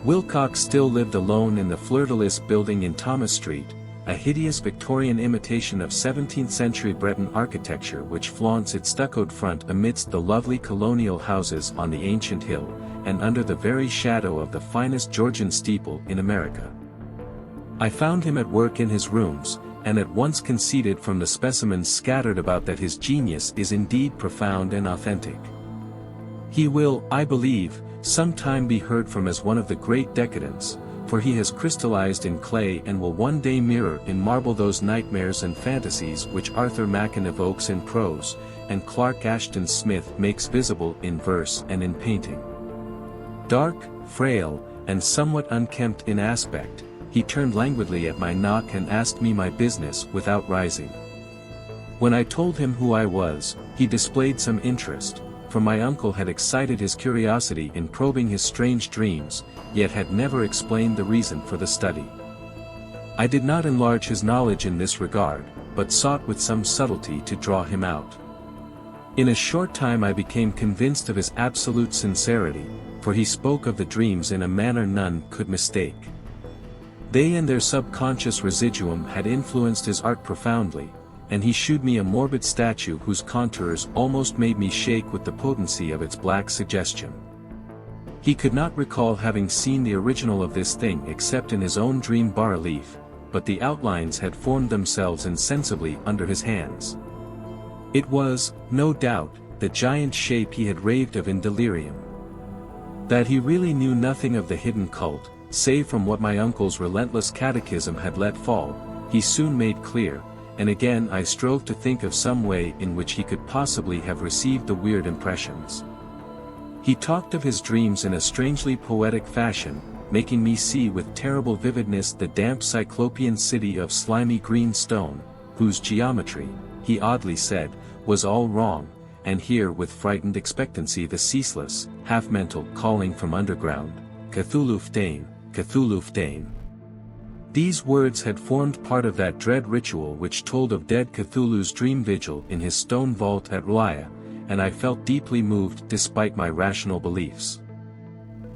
Wilcox still lived alone in the Fleur-de-Lis building in Thomas Street, a hideous Victorian imitation of 17th-century Breton architecture which flaunts its stuccoed front amidst the lovely colonial houses on the ancient hill, and under the very shadow of the finest Georgian steeple in America. I found him at work in his rooms, and at once conceded from the specimens scattered about that his genius is indeed profound and authentic. He will, I believe, sometime be heard from as one of the great decadents, for he has crystallized in clay and will one day mirror in marble those nightmares and fantasies which Arthur Machen evokes in prose, and Clark Ashton Smith makes visible in verse and in painting. Dark, frail, and somewhat unkempt in aspect, he turned languidly at my knock and asked me my business without rising. When I told him who I was, he displayed some interest, for my uncle had excited his curiosity in probing his strange dreams, yet had never explained the reason for the study. I did not enlarge his knowledge in this regard, but sought with some subtlety to draw him out. In a short time I became convinced of his absolute sincerity, for he spoke of the dreams in a manner none could mistake. They and their subconscious residuum had influenced his art profoundly, and he shewed me a morbid statue whose contours almost made me shake with the potency of its black suggestion. He could not recall having seen the original of this thing except in his own dream bas-relief, but the outlines had formed themselves insensibly under his hands. It was, no doubt, the giant shape he had raved of in delirium. That he really knew nothing of the hidden cult, save from what my uncle's relentless catechism had let fall, he soon made clear, and again I strove to think of some way in which he could possibly have received the weird impressions. He talked of his dreams in a strangely poetic fashion, making me see with terrible vividness the damp cyclopean city of slimy green stone, whose geometry, he oddly said, was all wrong, and hear with frightened expectancy the ceaseless, half-mental calling from underground, Cthulhu mythos, Cthulhu mythos. These words had formed part of that dread ritual which told of dead Cthulhu's dream vigil in his stone vault at R'lyeh, and I felt deeply moved despite my rational beliefs.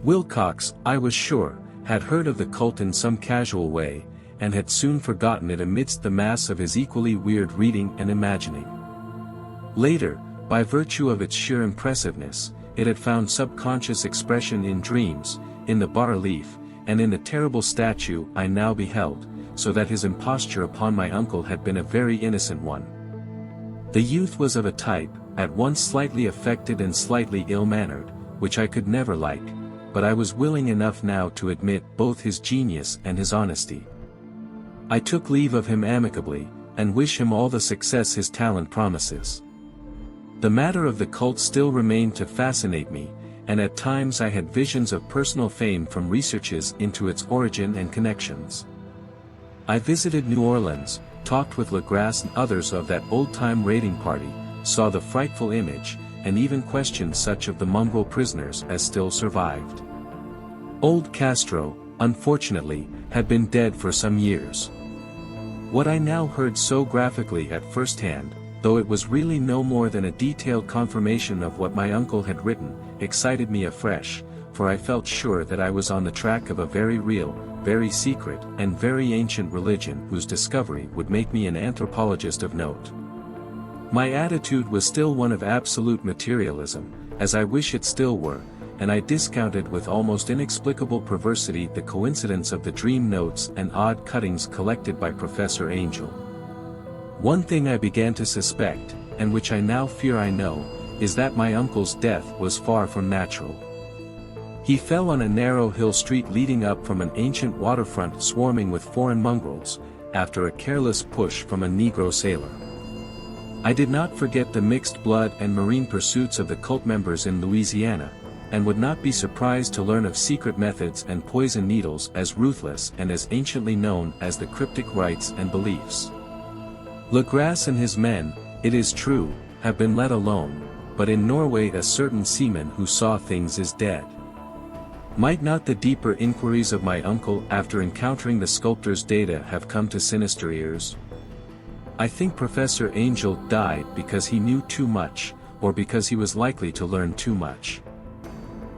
Wilcox, I was sure, had heard of the cult in some casual way, and had soon forgotten it amidst the mass of his equally weird reading and imagining. Later, by virtue of its sheer impressiveness, it had found subconscious expression in dreams, in the bas-relief, and in the terrible statue I now beheld, so that his imposture upon my uncle had been a very innocent one. The youth was of a type, at once slightly affected and slightly ill-mannered, which I could never like, but I was willing enough now to admit both his genius and his honesty. I took leave of him amicably, and wish him all the success his talent promises. The matter of the cult still remained to fascinate me, and at times I had visions of personal fame from researches into its origin and connections. I visited New Orleans, talked with Legrasse and others of that old-time raiding party, saw the frightful image, and even questioned such of the mongrel prisoners as still survived. Old Castro, unfortunately, had been dead for some years. What I now heard so graphically at first hand, though it was really no more than a detailed confirmation of what my uncle had written, excited me afresh, for I felt sure that I was on the track of a very real, very secret, and very ancient religion whose discovery would make me an anthropologist of note. My attitude was still one of absolute materialism, as I wish it still were, and I discounted with almost inexplicable perversity the coincidence of the dream notes and odd cuttings collected by Professor Angel. One thing I began to suspect, and which I now fear I know, is that my uncle's death was far from natural. He fell on a narrow hill street leading up from an ancient waterfront swarming with foreign mongrels, after a careless push from a Negro sailor. I did not forget the mixed blood and marine pursuits of the cult members in Louisiana, and would not be surprised to learn of secret methods and poison needles as ruthless and as anciently known as the cryptic rites and beliefs. Legrasse and his men, it is true, have been let alone, but in Norway a certain seaman who saw things is dead. Might not the deeper inquiries of my uncle after encountering the sculptor's data have come to sinister ears? I think Professor Angel died because he knew too much, or because he was likely to learn too much.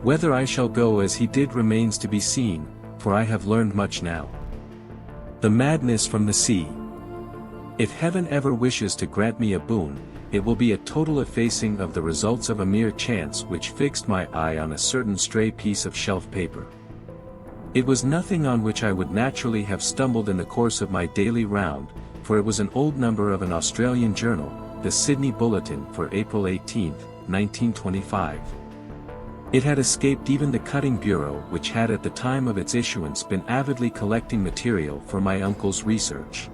Whether I shall go as he did remains to be seen, for I have learned much now. The madness from the sea. If heaven ever wishes to grant me a boon, it will be a total effacing of the results of a mere chance which fixed my eye on a certain stray piece of shelf paper. It was nothing on which I would naturally have stumbled in the course of my daily round, for it was an old number of an Australian journal, the Sydney Bulletin for April 18, 1925. It had escaped even the cutting bureau which had at the time of its issuance been avidly collecting material for my uncle's research.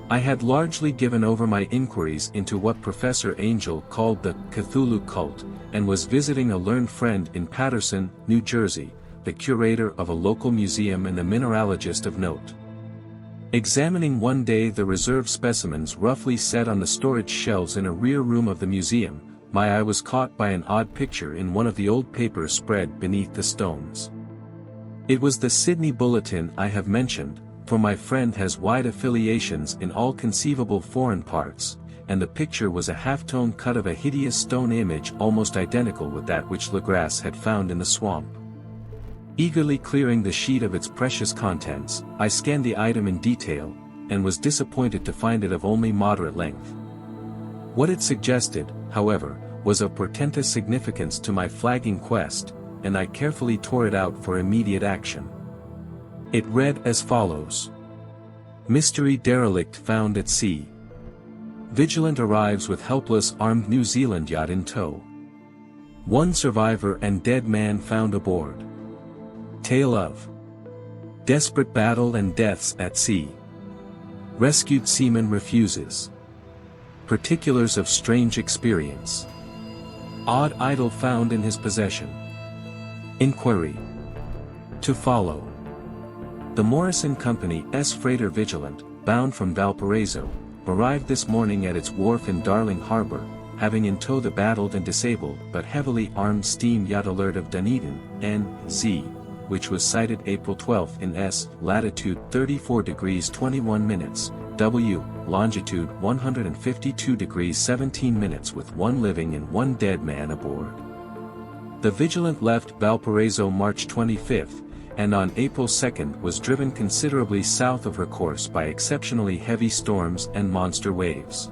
I had largely given over my inquiries into what Professor Angel called the Cthulhu cult, and was visiting a learned friend in Paterson, New Jersey, the curator of a local museum and a mineralogist of note. Examining one day the reserve specimens roughly set on the storage shelves in a rear room of the museum, my eye was caught by an odd picture in one of the old papers spread beneath the stones. It was the Sydney Bulletin I have mentioned, for my friend has wide affiliations in all conceivable foreign parts, and the picture was a half-tone cut of a hideous stone image almost identical with that which Legras had found in the swamp. Eagerly clearing the sheet of its precious contents, I scanned the item in detail, and was disappointed to find it of only moderate length. What it suggested, however, was of portentous significance to my flagging quest, and I carefully tore it out for immediate action. It read as follows. Mystery derelict found at sea. Vigilant arrives with helpless armed New Zealand yacht in tow. One survivor and dead man found aboard. Tale of desperate battle and deaths at sea. Rescued seaman refuses. Particulars of strange experience. Odd idol found in his possession. Inquiry. To follow. The Morrison Company's freighter Vigilant, bound from Valparaiso, arrived this morning at its wharf in Darling Harbor, having in tow the battled and disabled but heavily armed steam yacht Alert of Dunedin, N.Z., which was sighted April 12 in S. latitude 34 degrees 21 minutes, W. longitude 152 degrees 17 minutes with one living and one dead man aboard. The Vigilant left Valparaiso March 25, and on April 2 was driven considerably south of her course by exceptionally heavy storms and monster waves.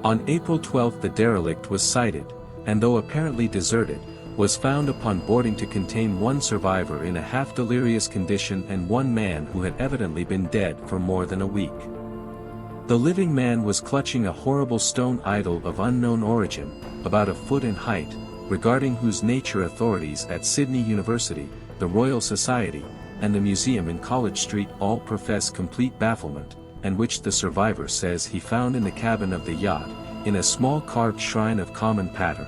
On April 12 the derelict was sighted, and though apparently deserted, was found upon boarding to contain one survivor in a half-delirious condition and one man who had evidently been dead for more than a week. The living man was clutching a horrible stone idol of unknown origin, about a foot in height, regarding whose nature authorities at Sydney University, the Royal Society, and the museum in College Street all profess complete bafflement, and which the survivor says he found in the cabin of the yacht, in a small carved shrine of common pattern.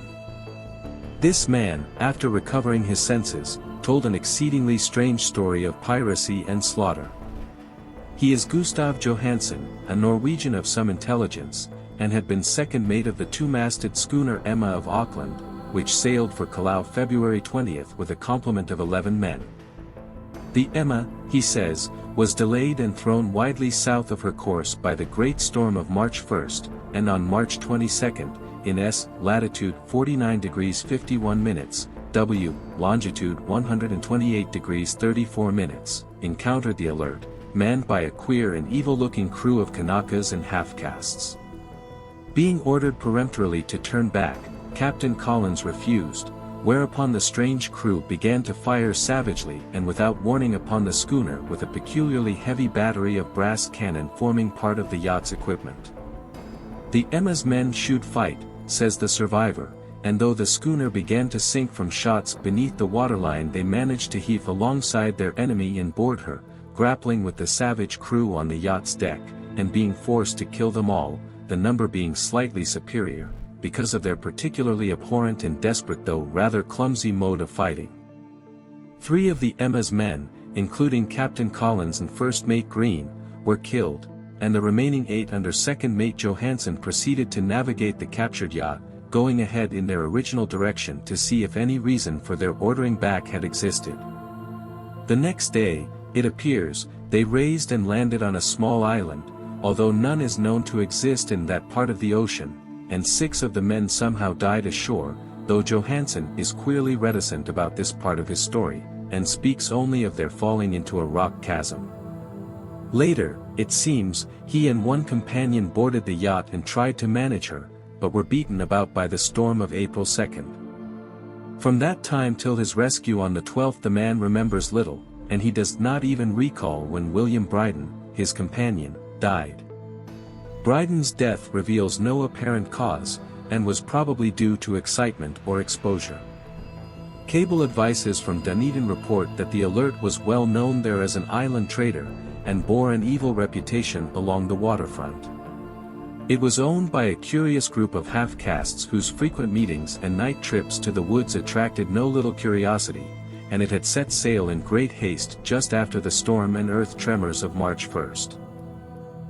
This man, after recovering his senses, told an exceedingly strange story of piracy and slaughter. He is Gustav Johansen, a Norwegian of some intelligence, and had been second mate of the two-masted schooner Emma of Auckland, which sailed for Callao February 20th with a complement of 11 men. The Emma, he says, was delayed and thrown widely south of her course by the great storm of March 1st, and on March 22nd, in S. latitude 49 degrees 51 minutes, W. longitude 128 degrees 34 minutes, encountered the Alert, manned by a queer and evil-looking crew of Kanakas and half-castes. Being ordered peremptorily to turn back, Captain Collins refused, whereupon the strange crew began to fire savagely and without warning upon the schooner with a peculiarly heavy battery of brass cannon forming part of the yacht's equipment. The Emma's men shoot fight, says the survivor, and though the schooner began to sink from shots beneath the waterline they managed to heave alongside their enemy and board her, grappling with the savage crew on the yacht's deck, and being forced to kill them all, the number being slightly superior, because of their particularly abhorrent and desperate though rather clumsy mode of fighting. 3 of the Emma's men, including Captain Collins and First Mate Green, were killed, and the remaining 8 under Second Mate Johansen proceeded to navigate the captured yacht, going ahead in their original direction to see if any reason for their ordering back had existed. The next day, it appears, they raised and landed on a small island, although none is known to exist in that part of the ocean, and 6 of the men somehow died ashore, though Johansen is queerly reticent about this part of his story, and speaks only of their falling into a rock chasm. Later, it seems, he and one companion boarded the yacht and tried to manage her, but were beaten about by the storm of April 2nd. From that time till his rescue on the 12th the man remembers little, and he does not even recall when William Bryden, his companion, died. Bryden's death reveals no apparent cause, and was probably due to excitement or exposure. Cable advices from Dunedin report that the Alert was well known there as an island trader, and bore an evil reputation along the waterfront. It was owned by a curious group of half-castes whose frequent meetings and night trips to the woods attracted no little curiosity, and it had set sail in great haste just after the storm and earth tremors of March 1st.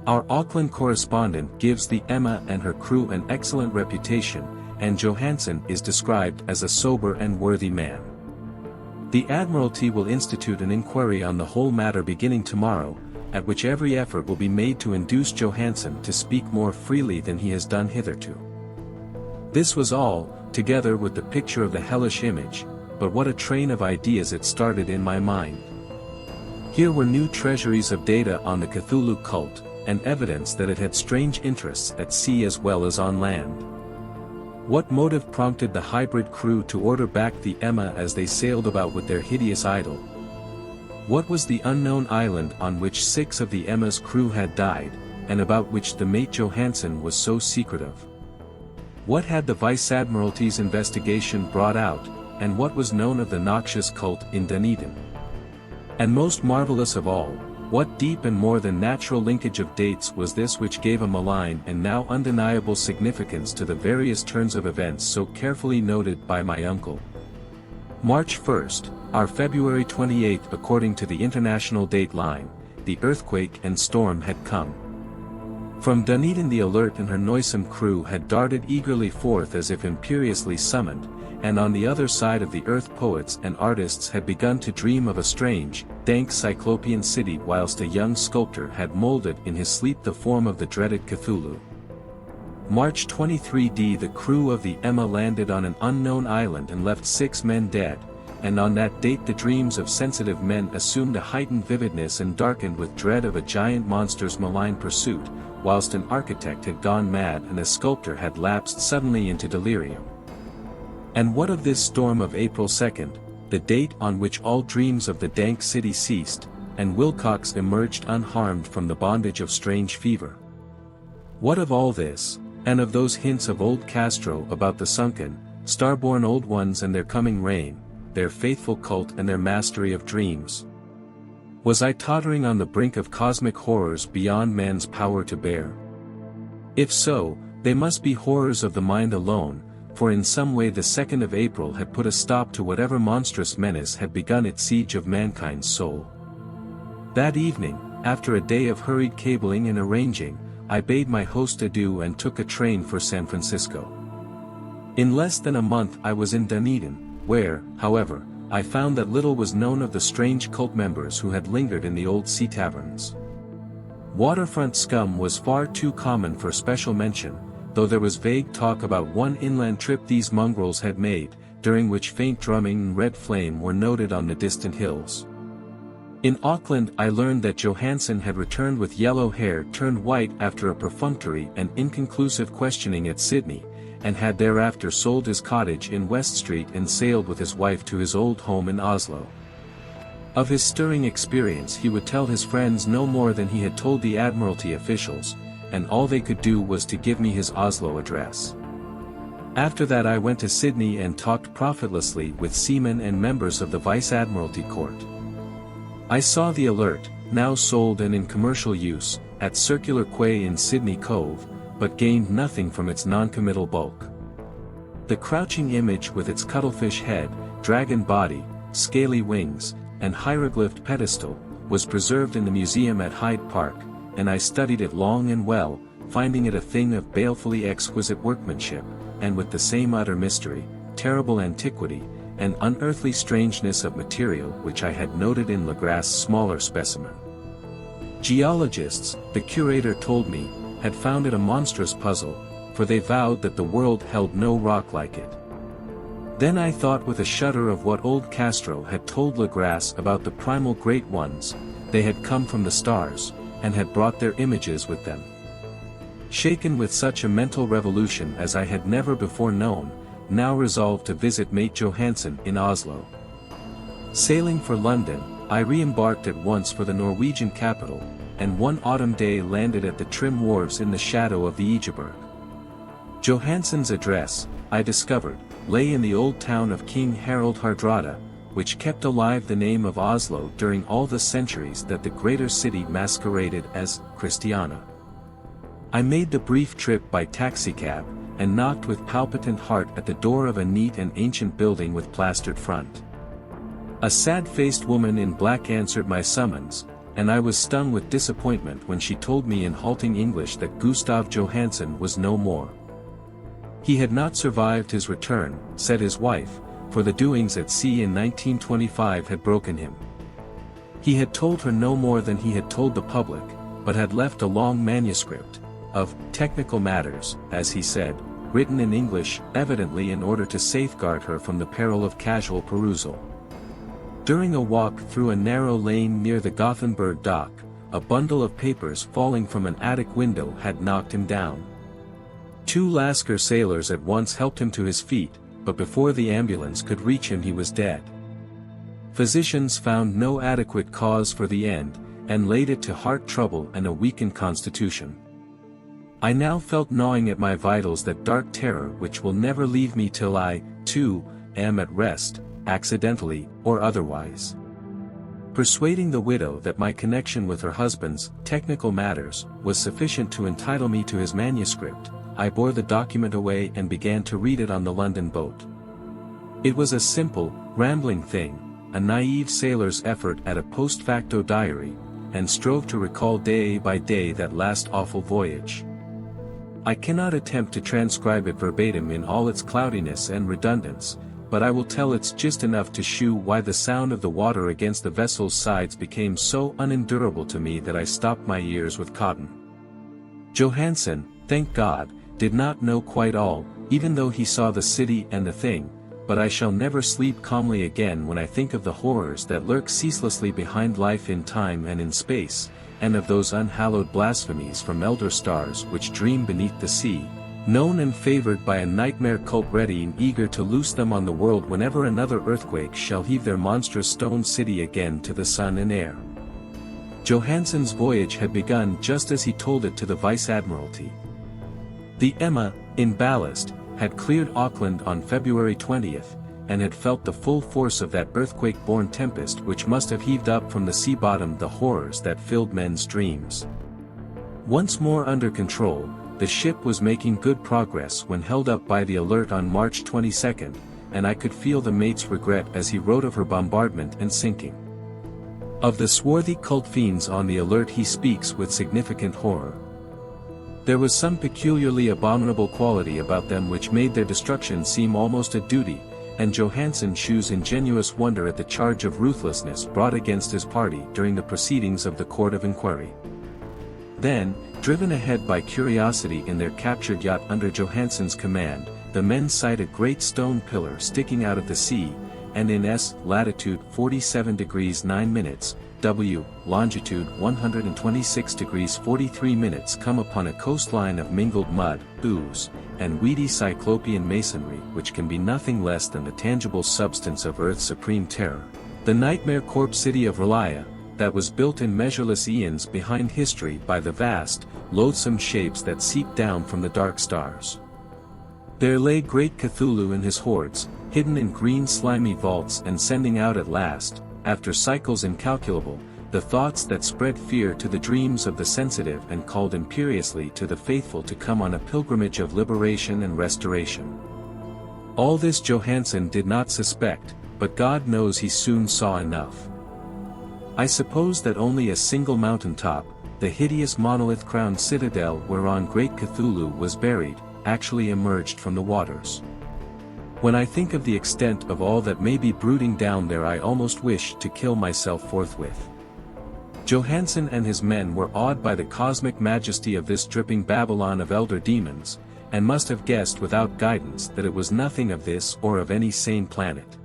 Our Auckland correspondent gives the Emma and her crew an excellent reputation, and Johansen is described as a sober and worthy man. The Admiralty will institute an inquiry on the whole matter beginning tomorrow, at which every effort will be made to induce Johansen to speak more freely than he has done hitherto. This was all, together with the picture of the hellish image, but what a train of ideas it started in my mind. Here were new treasuries of data on the Cthulhu cult, and evidence that it had strange interests at sea as well as on land. What motive prompted the hybrid crew to order back the Emma as they sailed about with their hideous idol? What was the unknown island on which 6 of the Emma's crew had died, and about which the mate Johansen was so secretive? What had the Vice Admiralty's investigation brought out, and what was known of the noxious cult in Dunedin? And most marvelous of all, what deep and more than natural linkage of dates was this which gave a malign and now undeniable significance to the various turns of events so carefully noted by my uncle? March 1st, our February 28th according to the international date line, the earthquake and storm had come. From Dunedin the Alert and her noisome crew had darted eagerly forth as if imperiously summoned, and on the other side of the earth poets and artists had begun to dream of a strange, dank cyclopean city whilst a young sculptor had moulded in his sleep the form of the dreaded Cthulhu. March 23d the crew of the Emma landed on an unknown island and left 6 men dead, and on that date the dreams of sensitive men assumed a heightened vividness and darkened with dread of a giant monster's malign pursuit, whilst an architect had gone mad and a sculptor had lapsed suddenly into delirium. And what of this storm of April 2nd, the date on which all dreams of the dank city ceased, and Wilcox emerged unharmed from the bondage of strange fever? What of all this, and of those hints of old Castro about the sunken, star-born old ones and their coming reign, their faithful cult and their mastery of dreams? Was I tottering on the brink of cosmic horrors beyond man's power to bear? If so, they must be horrors of the mind alone, for in some way the 2nd of April had put a stop to whatever monstrous menace had begun its siege of mankind's soul. That evening, after a day of hurried cabling and arranging, I bade my host adieu and took a train for San Francisco. In less than a month I was in Dunedin, where, however, I found that little was known of the strange cult members who had lingered in the old sea taverns. Waterfront scum was far too common for special mention, though there was vague talk about one inland trip these mongrels had made, during which faint drumming and red flame were noted on the distant hills. In Auckland I learned that Johansen had returned with yellow hair turned white after a perfunctory and inconclusive questioning at Sydney, and had thereafter sold his cottage in West Street and sailed with his wife to his old home in Oslo. Of his stirring experience he would tell his friends no more than he had told the Admiralty officials, and all they could do was to give me his Oslo address. After that I went to Sydney and talked profitlessly with seamen and members of the Vice Admiralty Court. I saw the Alert, now sold and in commercial use, at Circular Quay in Sydney Cove, but gained nothing from its non-committal bulk. The crouching image with its cuttlefish head, dragon body, scaly wings, and hieroglyphed pedestal, was preserved in the museum at Hyde Park, and I studied it long and well, finding it a thing of balefully exquisite workmanship, and with the same utter mystery, terrible antiquity, and unearthly strangeness of material which I had noted in Legrasse' smaller specimen. Geologists, the curator told me, had found it a monstrous puzzle, for they vowed that the world held no rock like it. Then I thought with a shudder of what old Castro had told Legrasse about the primal great ones. They had come from the stars, and had brought their images with them. Shaken with such a mental revolution as I had never before known, now resolved to visit mate Johansen in Oslo. Sailing for London, I re-embarked at once for the Norwegian capital, and one autumn day landed at the trim wharves in the shadow of the Egeberg. Johansen's address, I discovered, lay in the old town of King Harald Hardrada, which kept alive the name of Oslo during all the centuries that the greater city masqueraded as Christiana. I made the brief trip by taxicab, and knocked with palpitant heart at the door of a neat and ancient building with plastered front. A sad-faced woman in black answered my summons, and I was stung with disappointment when she told me in halting English that Gustav Johansen was no more. He had not survived his return, said his wife, for the doings at sea in 1925 had broken him. He had told her no more than he had told the public, but had left a long manuscript, of technical matters, as he said, written in English, evidently in order to safeguard her from the peril of casual perusal. During a walk through a narrow lane near the Gothenburg dock, a bundle of papers falling from an attic window had knocked him down. 2 Lascar sailors at once helped him to his feet, but before the ambulance could reach him he was dead. Physicians found no adequate cause for the end, and laid it to heart trouble and a weakened constitution. I now felt gnawing at my vitals that dark terror which will never leave me till I, too, am at rest, accidentally, or otherwise. Persuading the widow that my connection with her husband's technical matters was sufficient to entitle me to his manuscript, I bore the document away and began to read it on the London boat. It was a simple, rambling thing, a naive sailor's effort at a post facto diary, and strove to recall day by day that last awful voyage. I cannot attempt to transcribe it verbatim in all its cloudiness and redundance, but I will tell it's just enough to shew why the sound of the water against the vessel's sides became so unendurable to me that I stopped my ears with cotton. Johansen, thank God, did not know quite all, even though he saw the city and the thing, but I shall never sleep calmly again when I think of the horrors that lurk ceaselessly behind life in time and in space, and of those unhallowed blasphemies from elder stars which dream beneath the sea, known and favored by a nightmare cult ready and eager to loose them on the world whenever another earthquake shall heave their monstrous stone city again to the sun and air. Johansen's voyage had begun just as he told it to the Vice-Admiralty. The Emma, in ballast, had cleared Auckland on February 20th, and had felt the full force of that earthquake-born tempest which must have heaved up from the sea bottom the horrors that filled men's dreams. Once more under control, the ship was making good progress when held up by the Alert on March 22, and I could feel the mate's regret as he wrote of her bombardment and sinking. Of the swarthy cult fiends on the Alert he speaks with significant horror. There was some peculiarly abominable quality about them which made their destruction seem almost a duty, and Johansen shews ingenuous wonder at the charge of ruthlessness brought against his party during the proceedings of the Court of Inquiry. Then, driven ahead by curiosity in their captured yacht under Johansen's command, the men sight a great stone pillar sticking out of the sea, and in S. latitude 47 degrees 9 minutes, W. longitude 126 degrees 43 minutes come upon a coastline of mingled mud, ooze, and weedy cyclopean masonry which can be nothing less than the tangible substance of Earth's supreme terror, the nightmare corpse city of Relia, that was built in measureless eons behind history by the vast, loathsome shapes that seep down from the dark stars. There lay great Cthulhu and his hordes, hidden in green slimy vaults and sending out at last, after cycles incalculable, the thoughts that spread fear to the dreams of the sensitive and called imperiously to the faithful to come on a pilgrimage of liberation and restoration. All this Johansen did not suspect, but God knows he soon saw enough. I suppose that only a single mountain top, the hideous monolith-crowned citadel whereon great Cthulhu was buried, actually emerged from the waters. When I think of the extent of all that may be brooding down there I almost wish to kill myself forthwith. Johansen and his men were awed by the cosmic majesty of this dripping Babylon of elder demons, and must have guessed without guidance that it was nothing of this or of any sane planet.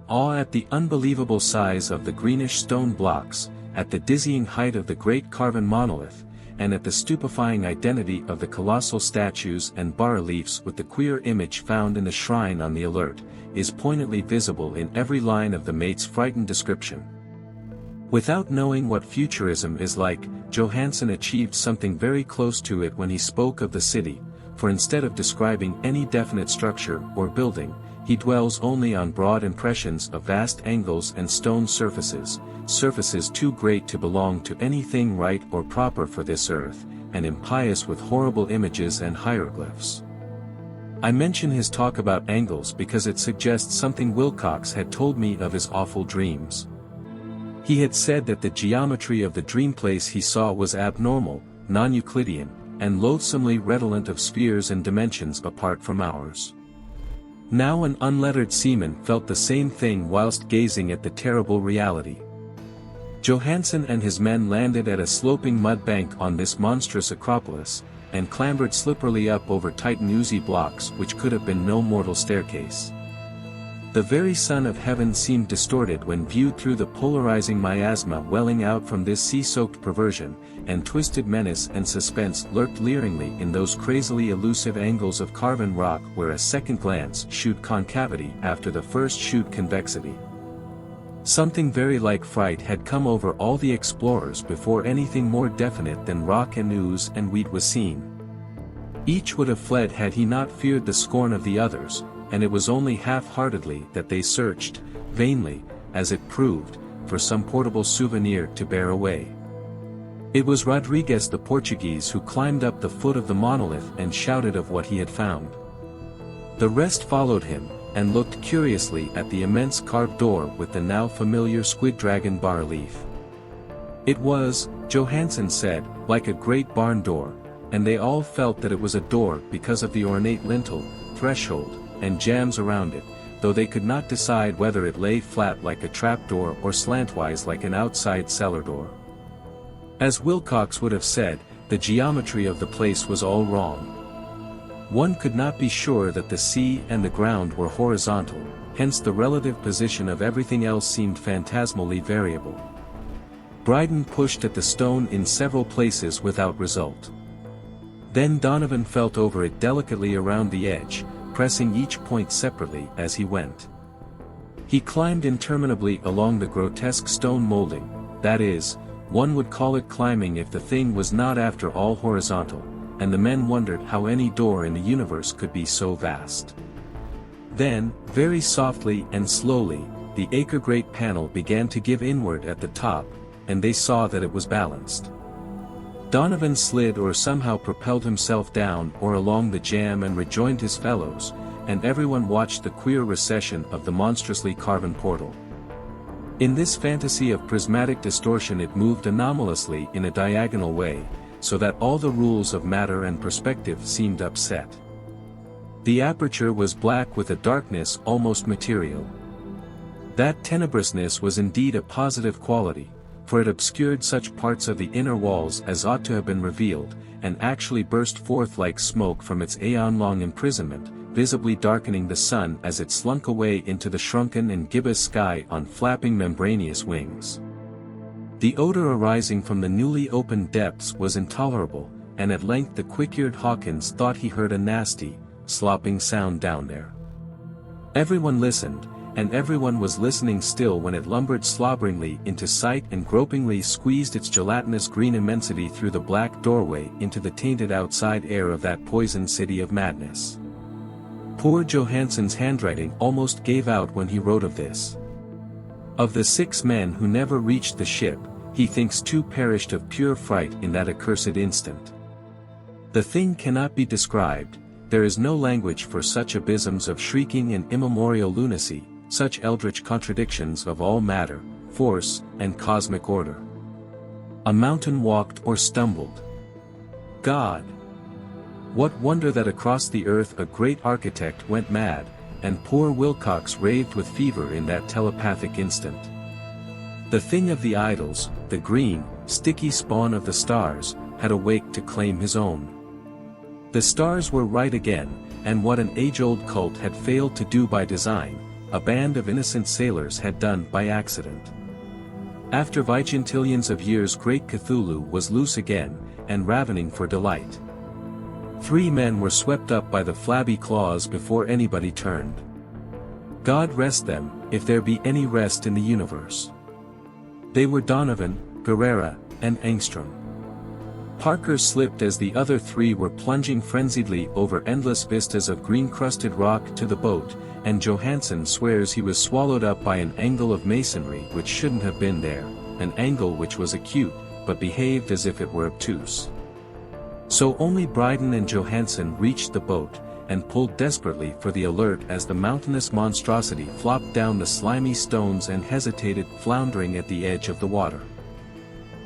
Awe at the unbelievable size of the greenish stone blocks, at the dizzying height of the great carven monolith, and at the stupefying identity of the colossal statues and bas-reliefs with the queer image found in the shrine on the Alert, is poignantly visible in every line of the mate's frightened description. Without knowing what futurism is like, Johansen achieved something very close to it when he spoke of the city, for instead of describing any definite structure or building, he dwells only on broad impressions of vast angles and stone surfaces, surfaces too great to belong to anything right or proper for this earth, and impious with horrible images and hieroglyphs. I mention his talk about angles because it suggests something Wilcox had told me of his awful dreams. He had said that the geometry of the dream place he saw was abnormal, non-Euclidean, and loathsomely redolent of spheres and dimensions apart from ours. Now an unlettered seaman felt the same thing whilst gazing at the terrible reality. Johansen and his men landed at a sloping mud bank on this monstrous acropolis, and clambered slipperily up over titan oozy blocks which could have been no mortal staircase. The very sun of heaven seemed distorted when viewed through the polarizing miasma welling out from this sea-soaked perversion, and twisted menace and suspense lurked leeringly in those crazily elusive angles of carven rock where a second glance shewed concavity after the first shewed convexity. Something very like fright had come over all the explorers before anything more definite than rock and ooze and weed was seen. Each would have fled had he not feared the scorn of the others, and it was only half-heartedly that they searched, vainly, as it proved, for some portable souvenir to bear away. It was Rodriguez the Portuguese who climbed up the foot of the monolith and shouted of what he had found. The rest followed him, and looked curiously at the immense carved door with the now familiar squid dragon bas-relief. It was, Johansen said, like a great barn door, and they all felt that it was a door because of the ornate lintel, threshold, and jambs around it, though they could not decide whether it lay flat like a trapdoor or slantwise like an outside cellar door. As Wilcox would have said, the geometry of the place was all wrong. One could not be sure that the sea and the ground were horizontal, hence the relative position of everything else seemed phantasmally variable. Bryden pushed at the stone in several places without result. Then Donovan felt over it delicately around the edge, pressing each point separately as he went. He climbed interminably along the grotesque stone molding, that is, one would call it climbing if the thing was not after all horizontal, and the men wondered how any door in the universe could be so vast. Then, very softly and slowly, the acre-great panel began to give inward at the top, and they saw that it was balanced. Donovan slid or somehow propelled himself down or along the jamb and rejoined his fellows, and everyone watched the queer recession of the monstrously carven portal. In this fantasy of prismatic distortion it moved anomalously in a diagonal way, so that all the rules of matter and perspective seemed upset. The aperture was black with a darkness almost material. That tenebrousness was indeed a positive quality, for it obscured such parts of the inner walls as ought to have been revealed, and actually burst forth like smoke from its aeon-long imprisonment, visibly darkening the sun as it slunk away into the shrunken and gibbous sky on flapping membraneous wings. The odor arising from the newly opened depths was intolerable, and at length the quick-eared Hawkins thought he heard a nasty, slopping sound down there. Everyone listened, and everyone was listening still when it lumbered slobberingly into sight and gropingly squeezed its gelatinous green immensity through the black doorway into the tainted outside air of that poisoned city of madness. Poor Johansen's handwriting almost gave out when he wrote of this. Of the 6 men who never reached the ship, he thinks 2 perished of pure fright in that accursed instant. The thing cannot be described, there is no language for such abysms of shrieking and immemorial lunacy, such eldritch contradictions of all matter, force, and cosmic order. A mountain walked or stumbled. God! What wonder that across the earth a great architect went mad, and poor Wilcox raved with fever in that telepathic instant. The thing of the idols, the green, sticky spawn of the stars, had awaked to claim his own. The stars were right again, and what an age-old cult had failed to do by design, a band of innocent sailors had done by accident. After vigintillions of years great Cthulhu was loose again, and ravening for delight. 3 men were swept up by the flabby claws before anybody turned. God rest them, if there be any rest in the universe. They were Donovan, Guerrera, and Engstrom. Parker slipped as the other 3 were plunging frenziedly over endless vistas of green-crusted rock to the boat, and Johansen swears he was swallowed up by an angle of masonry which shouldn't have been there, an angle which was acute, but behaved as if it were obtuse. So only Bryden and Johansen reached the boat, and pulled desperately for the alert as the mountainous monstrosity flopped down the slimy stones and hesitated, floundering at the edge of the water.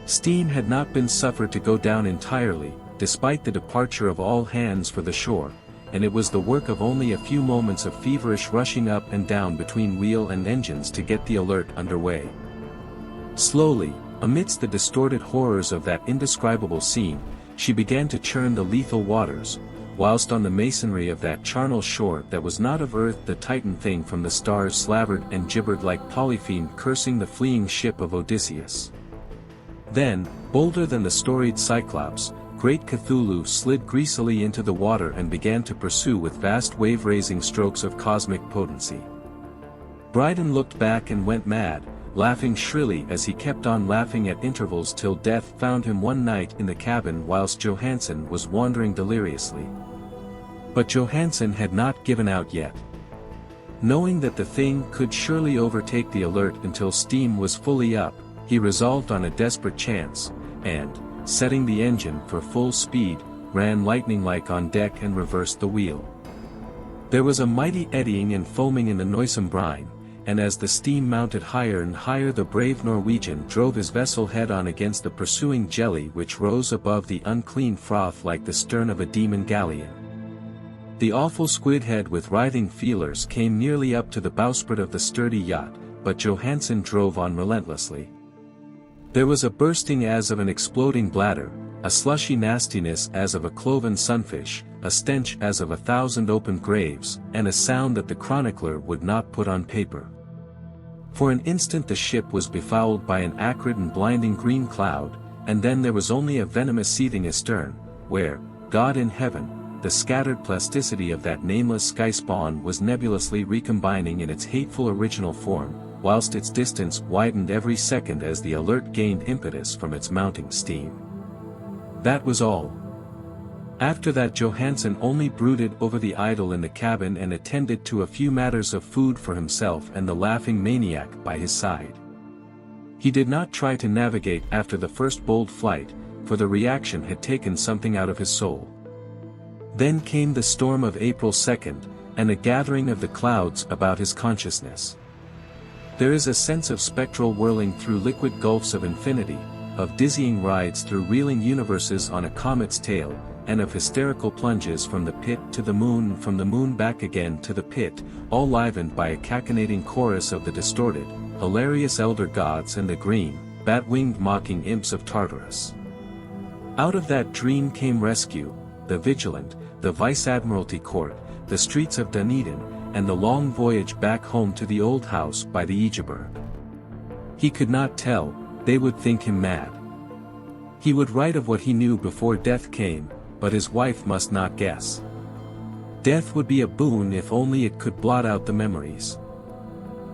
Steam had not been suffered to go down entirely, despite the departure of all hands for the shore, and it was the work of only a few moments of feverish rushing up and down between wheel and engines to get the alert underway. Slowly, amidst the distorted horrors of that indescribable scene, she began to churn the lethal waters, whilst on the masonry of that charnel shore that was not of earth the Titan thing from the stars slavered and gibbered like Polypheme cursing the fleeing ship of Odysseus. Then, bolder than the storied Cyclops, great Cthulhu slid greasily into the water and began to pursue with vast wave-raising strokes of cosmic potency. Bryden looked back and went mad, laughing shrilly as he kept on laughing at intervals till death found him one night in the cabin whilst Johansen was wandering deliriously. But Johansen had not given out yet. Knowing that the thing could surely overtake the alert until steam was fully up, he resolved on a desperate chance, and, setting the engine for full speed, ran lightning-like on deck and reversed the wheel. There was a mighty eddying and foaming in the noisome brine, and as the steam mounted higher and higher the brave Norwegian drove his vessel head-on against the pursuing jelly which rose above the unclean froth like the stern of a demon galleon. The awful squid head with writhing feelers came nearly up to the bowsprit of the sturdy yacht, but Johansen drove on relentlessly. There was a bursting as of an exploding bladder, a slushy nastiness as of a cloven sunfish, a stench as of 1,000 open graves, and a sound that the chronicler would not put on paper. For an instant the ship was befouled by an acrid and blinding green cloud, and then there was only a venomous seething astern, where, God in heaven, the scattered plasticity of that nameless sky spawn was nebulously recombining in its hateful original form, whilst its distance widened every second as the alert gained impetus from its mounting steam. That was all. After that Johansen only brooded over the idol in the cabin and attended to a few matters of food for himself and the laughing maniac by his side. He did not try to navigate after the first bold flight, for the reaction had taken something out of his soul. Then came the storm of April 2nd, and a gathering of the clouds about his consciousness. There is a sense of spectral whirling through liquid gulfs of infinity, of dizzying rides through reeling universes on a comet's tail, and of hysterical plunges from the pit to the moon and from the moon back again to the pit, all livened by a cachinnating chorus of the distorted, hilarious elder gods and the green, bat-winged mocking imps of Tartarus. Out of that dream came rescue, the Vigilant, the Vice-Admiralty Court, the streets of Dunedin, and the long voyage back home to the old house by the Egeberg. He could not tell, they would think him mad. He would write of what he knew before death came, but his wife must not guess. Death would be a boon if only it could blot out the memories.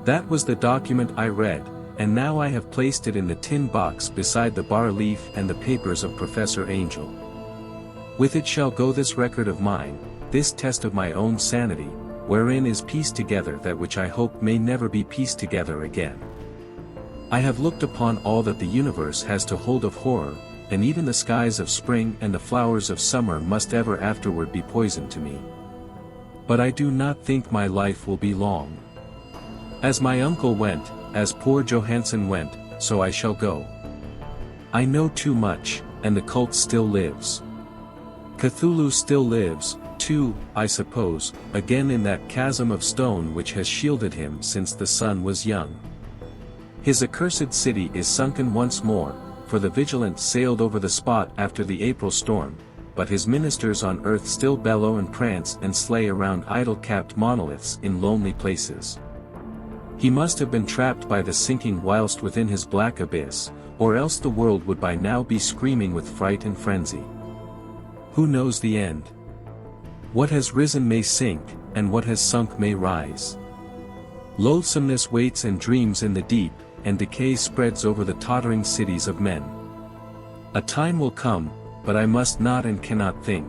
That was the document I read, and now I have placed it in the tin box beside the bas-relief and the papers of Professor Angel. With it shall go this record of mine, this test of my own sanity, wherein is pieced together that which I hope may never be pieced together again. I have looked upon all that the universe has to hold of horror, and even the skies of spring and the flowers of summer must ever afterward be poison to me. But I do not think my life will be long. As my uncle went, as poor Johansen went, so I shall go. I know too much, and the cult still lives. Cthulhu still lives, too, I suppose, again in that chasm of stone which has shielded him since the sun was young. His accursed city is sunken once more, for the Vigilant sailed over the spot after the April storm, but his ministers on earth still bellow and prance and slay around idol-capped monoliths in lonely places. He must have been trapped by the sinking whilst within his black abyss, or else the world would by now be screaming with fright and frenzy. Who knows the end? What has risen may sink, and what has sunk may rise. Loathsomeness waits and dreams in the deep, and decay spreads over the tottering cities of men. A time will come, but I must not and cannot think.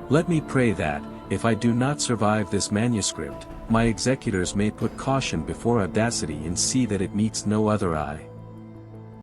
Let me pray that, if I do not survive this manuscript, my executors may put caution before audacity and see that it meets no other eye.